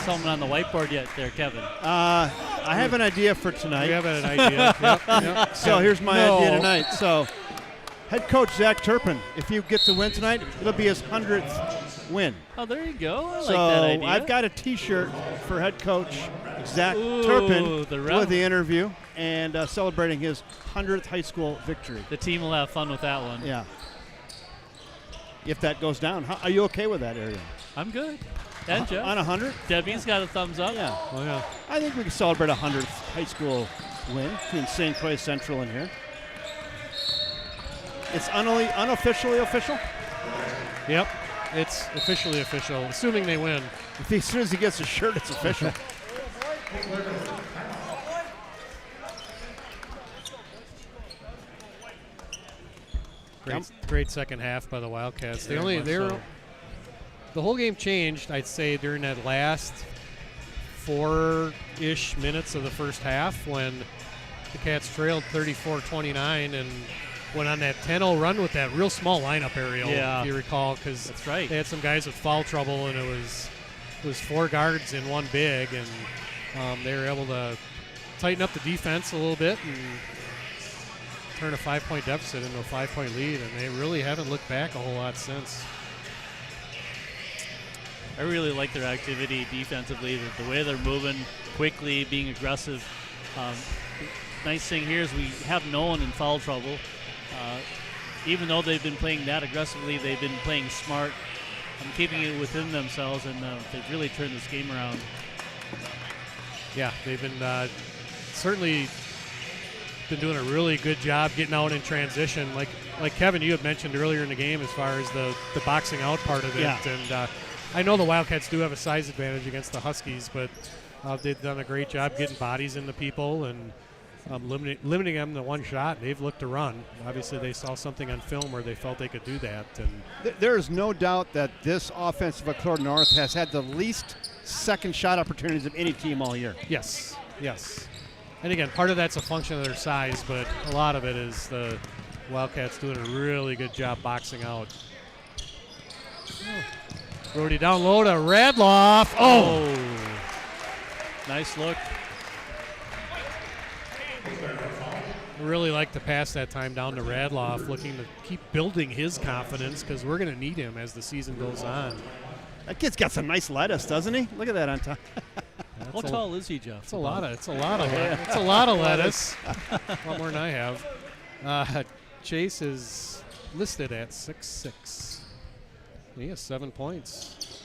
someone on the whiteboard yet there, Kevin. I have an idea for tonight. We have an idea. Yep. So here's my idea tonight. So head coach Zach Turpin, if you get to win tonight, it'll be his 100th win. Oh, there you go. I So like that idea. I've got a T-shirt for head coach Zach Turpin with the interview and celebrating his 100th high school victory. The team will have fun with that one. Yeah. If that goes down, are you okay with that, Ariel? I'm good. And Jeff? On 100? Debbie's got a thumbs up. Yeah. Oh, yeah. I think we can celebrate a 100th high school win between St. Croix Central and here. It's unofficially official? Yep. It's officially official, assuming they win. As soon as he gets a shirt, it's official. Great second half by the Wildcats. The whole game changed, I'd say, during that last 4-ish minutes of the first half when the Cats trailed 34-29 and went on that 10-0 run with that real small lineup, Ariel, if you recall, because that's right. They had some guys with foul trouble, and it was 4 guards and 1 big, and they were able to tighten up the defense a little bit and turn a 5-point deficit into a 5-point lead, and they really haven't looked back a whole lot since. I really like their activity defensively, the way they're moving quickly, being aggressive. Nice thing here is we have no one in foul trouble. Even though they've been playing that aggressively, they've been playing smart, keeping it within themselves, and they've really turned this game around. Yeah, they've been certainly been doing a really good job getting out in transition. Like Kevin, you had mentioned earlier in the game as far as the boxing out part of it. Yeah. And I know the Wildcats do have a size advantage against the Huskies, but they've done a great job getting bodies into people and limiting them to one shot. They've looked to run. Obviously, they saw something on film where they felt they could do that. And There is no doubt that this offense of Eclair North has had the least second shot opportunities of any team all year. Yes. And again, part of that's a function of their size, but a lot of it is the Wildcats doing a really good job boxing out. Brody down low to Radloff. Oh! Nice look. really like to pass that time down to Radloff, looking to keep building his confidence because we're going to need him as the season goes on. That kid's got some nice lettuce, doesn't he? Look at that on top. How tall is he, Jeff? It's a lot of lettuce. A lot more than I have. Chase is listed at 6'6". He has 7 points.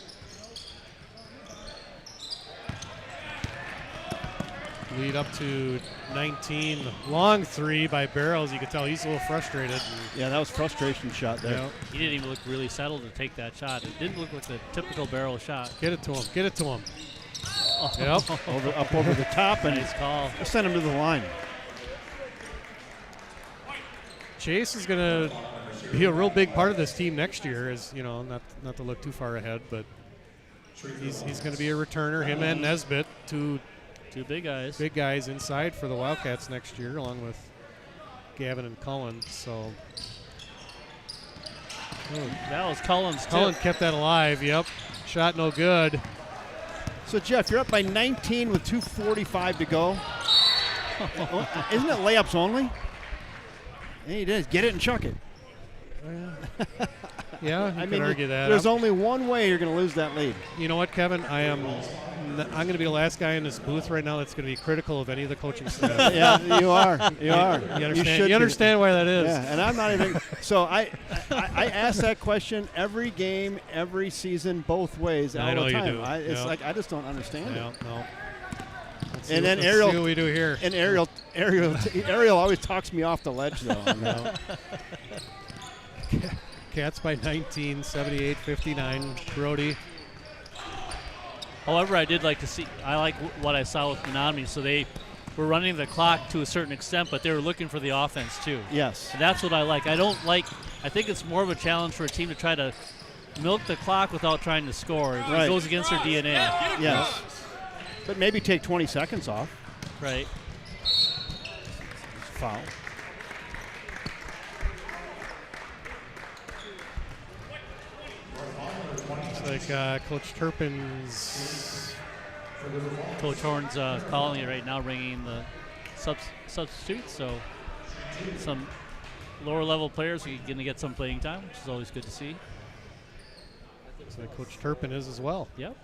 Lead up to 19. Long three by Barrows. You can tell he's a little frustrated. Yeah, that was frustration shot there. Yeah. He didn't even look really settled to take that shot. It didn't look like the typical barrel shot. Get it to him. Get it to him. Yep. Up over the top, and Nice call. send him to the line. Chase is going to be a real big part of this team next year. As you know, not to look too far ahead, but he's going to be a returner. Him and Nesbitt, two big guys. Big guys inside for the Wildcats next year, along with Gavin and Cullen. So That was Cullen's tip. Cullen kept that alive. Yep. Shot no good. So, Jeff, you're up by 19 with 2:45 to go. Isn't it layups only? Yeah, he does. Get it and chuck it. Yeah, you could argue that. There's only one way you're going to lose that lead. You know what, Kevin? I'm going to be the last guy in this booth right now that's going to be critical of any of the coaching staff. Yeah, you are. You are. You understand why that is. Yeah, and I'm not even. So I ask that question every game, every season, both ways, all I know the time. you do. It's like I just don't understand it. No. And then let's Ariel, see what we do here. And Ariel always talks me off the ledge, though. Cats by 19, 78-59. Brody. However, I did like to see. I like what I saw with Menominee. So they were running the clock to a certain extent, but they were looking for the offense too. Yes. And that's what I like. I think it's more of a challenge for a team to try to milk the clock without trying to score. It goes against their DNA. Yes. But maybe take 20 seconds off. Right. Foul. Looks like Coach Turpin's. Coach Horn's calling it right now, ringing the substitutes. So some lower level players are going to get some playing time, which is always good to see. Looks like Coach Turpin is as well. Yep.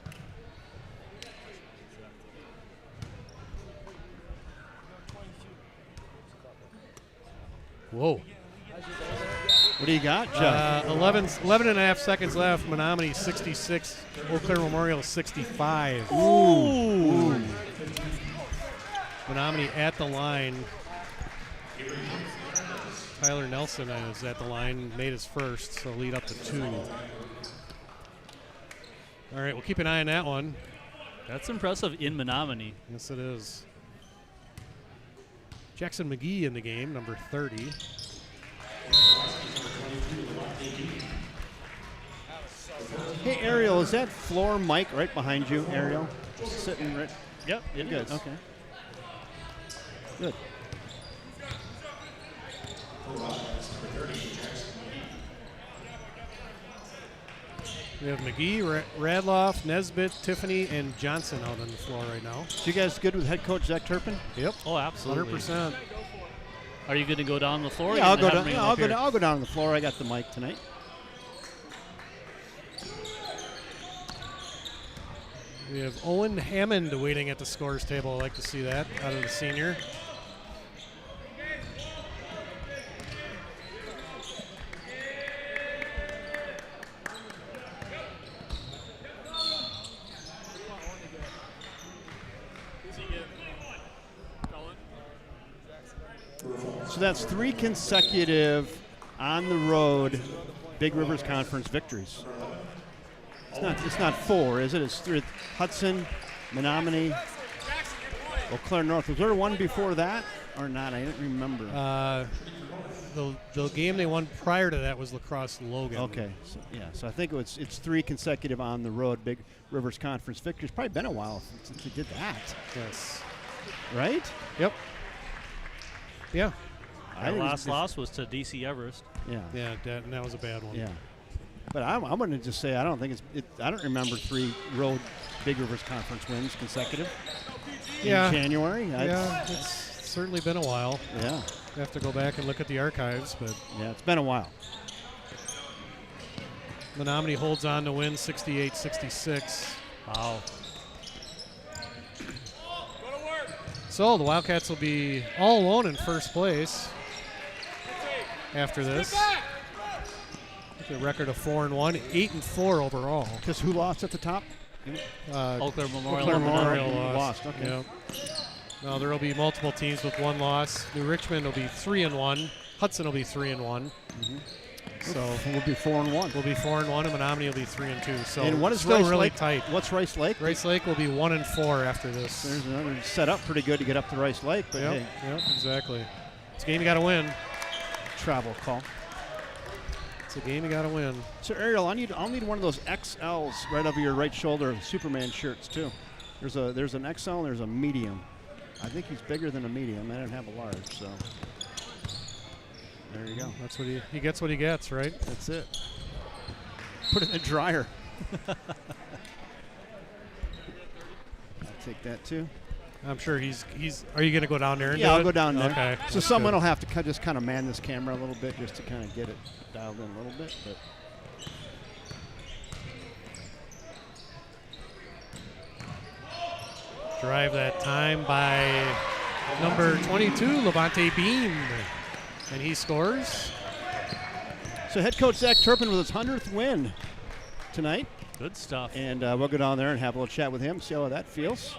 Whoa. What do you got, Jeff? 11 and a half seconds left. Menominee 66. Eau Claire Memorial 65. Ooh. Menominee at the line. Tyler Nelson is at the line. Made his first, so lead up to 2. All right, we'll keep an eye on that one. That's impressive in Menominee. Yes, it is. Jackson McGee in the game, number 30. Hey, Ariel, is that floor mic right behind you, Ariel? Sitting right. Yep, it Good. is. Okay. Good. We have McGee, Radloff, Nesbitt, Tiffany, and Johnson out on the floor right now. So you guys good with head coach Zach Turpin? Yep. Oh, absolutely. 100%. Are you going to go down the floor? Yeah, I'll go down. I'll go down on the floor. I got the mic tonight. We have Owen Hammond waiting at the scores table. I like to see that out of the senior. So that's 3 consecutive on the road Big Rivers Conference victories. It's not 4, is it? It's 3. Hudson, Menominee, Eau Claire North. Was there one before that or not? I don't remember. The game they won prior to that was Lacrosse Logan. Okay. So I think it's 3 consecutive on the road Big Rivers Conference victories. Probably been a while since we did that. Yes. Right? Yep. Yeah. Our last loss was to DC Everest. Yeah. Yeah, and that was a bad one. Yeah. But I'm going to just say I don't think I don't remember 3 road Big Rivers Conference wins consecutive in January. Yeah, it's certainly been a while. Yeah. have to go back and look at the archives, but Yeah, it's been a while. Menominee holds on to win 68-66. Wow. So the Wildcats will be all alone in first place after this. With a record of 4-1, 8-4 overall. Because who lost at the top? Eau Claire Memorial. Eau Claire Memorial lost. Okay. Yep. Now there will be multiple teams with one loss. New Richmond will be 3-1. Hudson will be 3-1. So we'll be 4-1. We'll be 4-1, and Menominee will be 3-2. So And what is still Rice really Lake? tight. What's Rice Lake? Rice Lake will be 1-4 after this. There's another set up pretty good to get up to Rice Lake, but Yep, hey, yep, exactly. It's a game you got to win. travel call. It's a game you got to win. So Ariel, I'll need one of those XLs right over your right shoulder, Superman shirts too. There's an XL and there's a medium. I think he's bigger than a medium. I don't have a large, so there you go. That's what he gets. What he gets, right? That's it. Put it in the dryer. I'll take that too. I'm sure he's. Are you going to go down there? And Yeah, do I'll it? go down there. Okay. So that's someone good. will have to just kind of man this camera a little bit just to kind of get it dialed in a little bit. But drive that time by number 22, Levante Bean, and he scores. so head coach Zach Turpin with his 100th win tonight, Good stuff. and we'll go down there and have a little chat with him, see how that feels.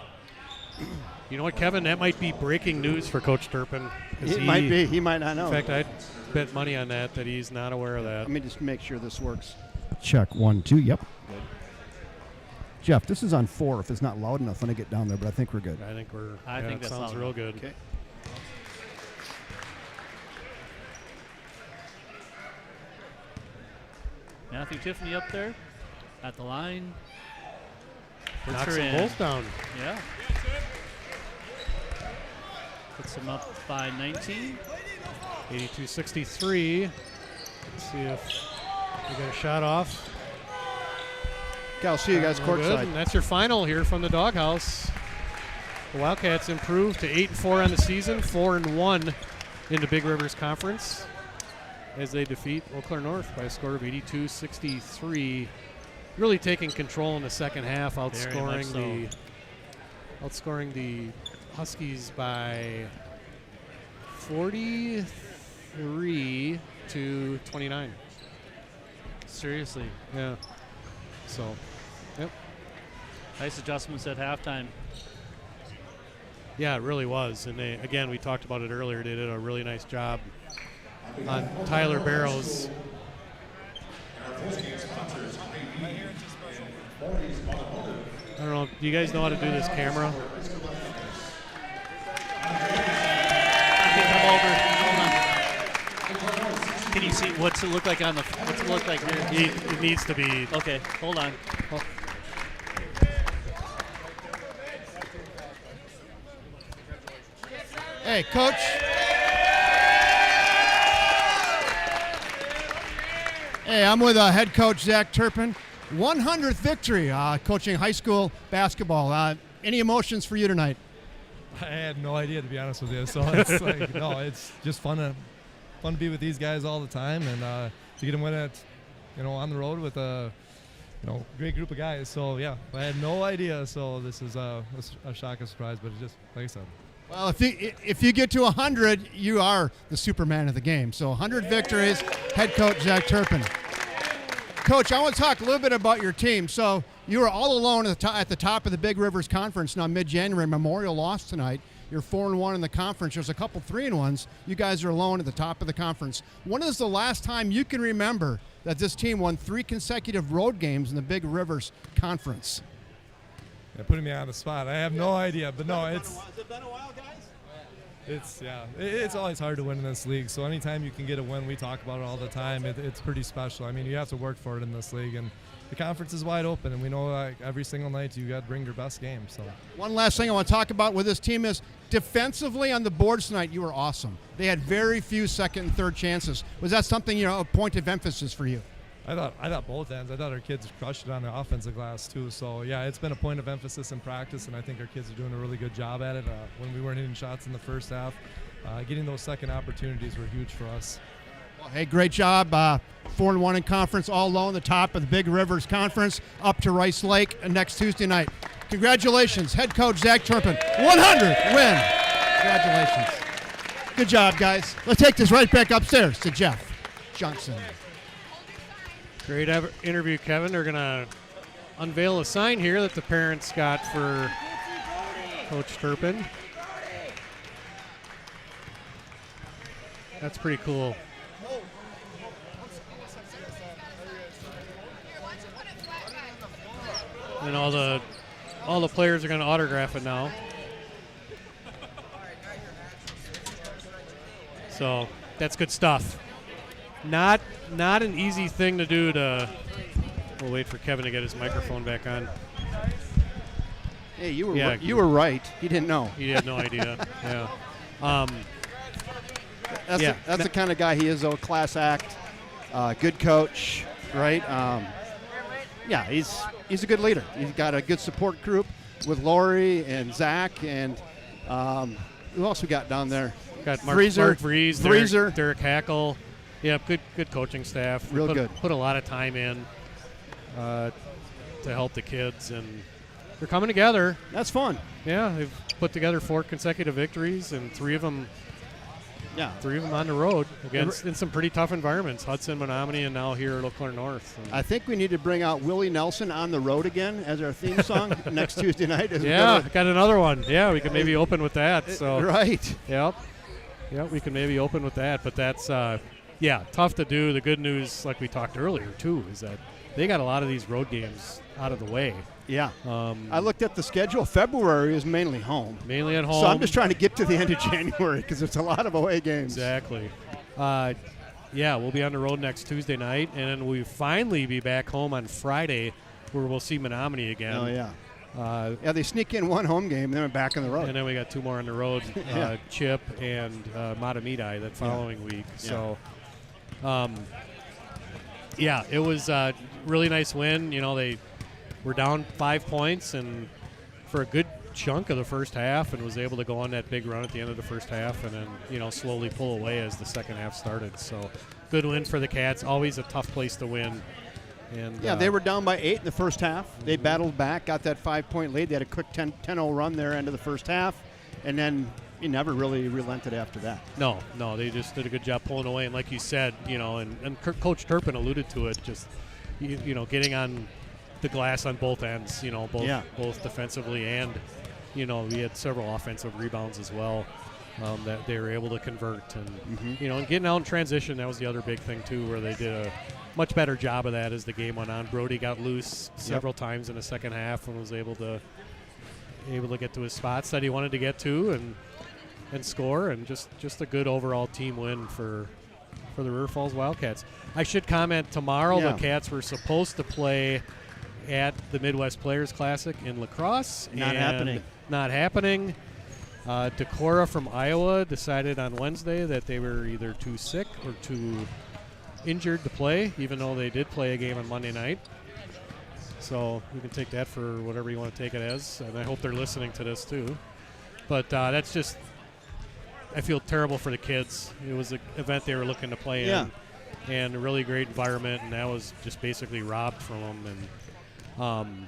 You know what, Kevin? That might be breaking news for Coach Turpin. 'Cause It might be. He might not know. In fact, I'd bet money on that he's not aware of that. Let me just make sure this works. Check 1, 2. Yep. Good. Jeff, this is on 4 if it's not loud enough when I get down there, but I think we're good. I think I think that that's sounds loud real enough. good. Okay. Matthew Tiffany up there at the line. Puts Knocks her them in. both down. Yeah. Puts them up by 19. 82-63. Let's see if we get a shot off. Okay, I'll see you guys No good. courtside. And that's your final here from the Doghouse. The Wildcats improved to 8-4 on the season, 4-1 in the Big Rivers Conference as they defeat Eau Claire North by a score of 82-63. Really taking control in the second half, outscoring the Huskies by 43-29. Seriously. Yeah. So, yep. Nice adjustments at halftime. Yeah, it really was. And they, again, we talked about it earlier. They did a really nice job on Tyler Barrows. I don't know. Do you guys know how to do this camera? Come over. Hold on. Can you see what's it look like on the? What's it look like here? It needs to be. Okay, hold on. Hey, Coach. Hey, I'm with head coach Zach Turpin. 100th victory coaching high school basketball. Any emotions for you tonight? I had no idea, to be honest with you. So it's like, no, it's just fun to be with these guys all the time, and to get them win it, on the road with a, great group of guys. So yeah, I had no idea. So this is a shock and surprise, but it's just like I said. Well, if you get to 100, you are the Superman of the game. So 100 victories, head coach Zach Turpin. Coach, I want to talk a little bit about your team. So you were all alone at the top of the Big Rivers Conference. Now, mid-January, Memorial lost tonight. You're 4-1 in the conference. There's a couple 3-1s. You guys are alone at the top of the conference. When is the last time you can remember that this team won 3 consecutive road games in the Big Rivers Conference? Yeah, putting me on the spot. I have no idea, but no, it's. Has it been a while, guys? It's always hard to win in this league. So anytime you can get a win, we talk about it all the time. It's pretty special. I mean, you have to work for it in this league, and the conference is wide open. And we know every single night you got to bring your best game. So one last thing I want to talk about with this team is defensively on the boards tonight. You were awesome. They had very few second and third chances. Was that something a point of emphasis for you? I thought both ends. I thought our kids crushed it on the offensive glass too. So yeah, it's been a point of emphasis in practice, and I think our kids are doing a really good job at it. When we weren't hitting shots in the first half, getting those second opportunities were huge for us. Well, hey, great job. 4-1 in conference, all alone, the top of the Big Rivers Conference, up to Rice Lake next Tuesday night. Congratulations, head coach Zach Turpin. 100 win. Congratulations. Good job, guys. Let's take this right back upstairs to Jeff Johnson. Great interview, Kevin. They're going to unveil a sign here that the parents got for Coach Turpin. That's pretty cool. And all the players are going to autograph it now. So that's good stuff. Not an easy thing to do to. We'll wait for Kevin to get his microphone back on. Hey, you were right. He didn't know. He had no idea. Yeah. That's the kind of guy he is, though. Class act, good coach, right? He's a good leader. He's got a good support group with Lori and Zach, and who else we got down there? Got Mark Vreese, Derek Hackle. Yeah, good coaching staff. Real good. Put a lot of time in to help the kids, and they're coming together. That's fun. Yeah, they've put together 4 consecutive victories, and 3 of them on the road against in some pretty tough environments. Hudson, Menominee, and now here at Eau Claire North. And I think we need to bring out Willie Nelson on the road again as our theme song next Tuesday night. Got another one. Yeah, we could maybe open with that. So right. Yep, we can maybe open with that. But that's tough to do. The good news, like we talked earlier too, is that they got a lot of these road games out of the way. Yeah. I looked at the schedule. February is mainly home. Mainly at home. So I'm just trying to get to the end of January because it's a lot of away games. Exactly. We'll be on the road next Tuesday night, and then we'll finally be back home on Friday where we'll see Menominee again. Oh, yeah. They sneak in one home game, then we're back on the road. And then we got 2 more on the road, Chip and Matamidi that following week. So, it was a really nice win. You know, they were down 5 points and for a good chunk of the first half, and was able to go on that big run at the end of the first half, and then slowly pull away as the second half started. So good win for the Cats. Always a tough place to win. And they were down by 8 in the first half. They battled back, got that 5-point lead. They had a quick 10-0 run there end of the first half, and then he never really relented after that. No, they just did a good job pulling away. And like you said, and Coach Turpin alluded to it, just getting on the glass on both ends, both defensively and, we had several offensive rebounds as well that they were able to convert. And, and getting out in transition, that was the other big thing, too, where they did a much better job of that as the game went on. Brody got loose several times in the second half and was able to get to his spots that he wanted to get to and score, and just a good overall team win for the River Falls Wildcats. I should comment, tomorrow the Cats were supposed to play at the Midwest Players Classic in La Crosse. Not happening. Decorah from Iowa decided on Wednesday that they were either too sick or too injured to play, even though they did play a game on Monday night. So you can take that for whatever you want to take it as, and I hope they're listening to this too. But that's just, I feel terrible for the kids. It was an event they were looking to play in, and a really great environment, and that was just basically robbed from them. And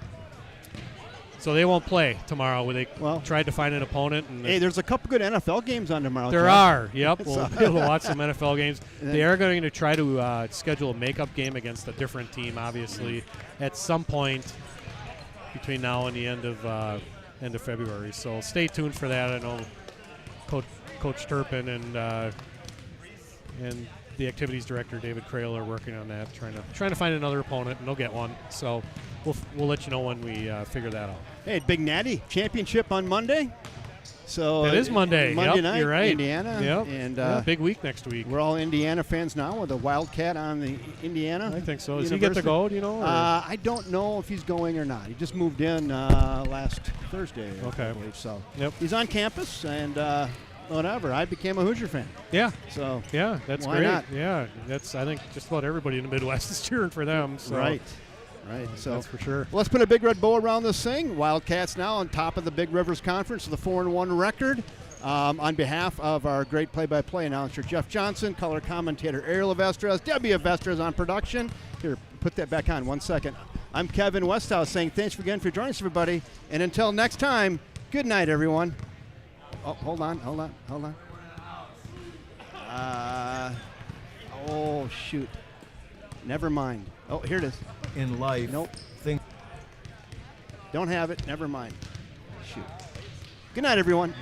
so they won't play tomorrow. They tried to find an opponent. And there's a couple good NFL games on tomorrow. There are. Yep, we'll be able to watch some NFL games. They are going to try to schedule a makeup game against a different team, obviously, at some point between now and the end of February. So stay tuned for that. I know Coach Turpin and the activities director David Crail are working on that, trying to find another opponent, and they'll get one. So we'll let you know when we figure that out. Hey, Big Natty Championship on Monday. So it is Monday. Monday night, you're right. Indiana. Yep. And big week next week. We're all Indiana fans now with a Wildcat on the Indiana. I think so. Does he get to go? Do you know? I don't know if he's going or not. He just moved in last Thursday. Okay. I believe so. Yep. He's on campus, and whatever. I became a Hoosier fan. Yeah. So that's why great. not? Yeah, that's, I think just about everybody in the Midwest is cheering for them. So. Right. So that's for sure. Let's put a big red bow around this thing. Wildcats now on top of the Big Rivers Conference with a 4-1 record. On behalf of our great play-by-play announcer, Jeff Johnson, color commentator Ariel Avestras, Debbie Avestras on production. Here, put that back on 1 second. I'm Kevin Westhouse saying thanks again for joining us, everybody. And until next time, good night, everyone. Oh, hold on. Oh, shoot. Never mind. Oh, here it is. In life, nope. Don't have it. Never mind. Shoot. Good night, everyone.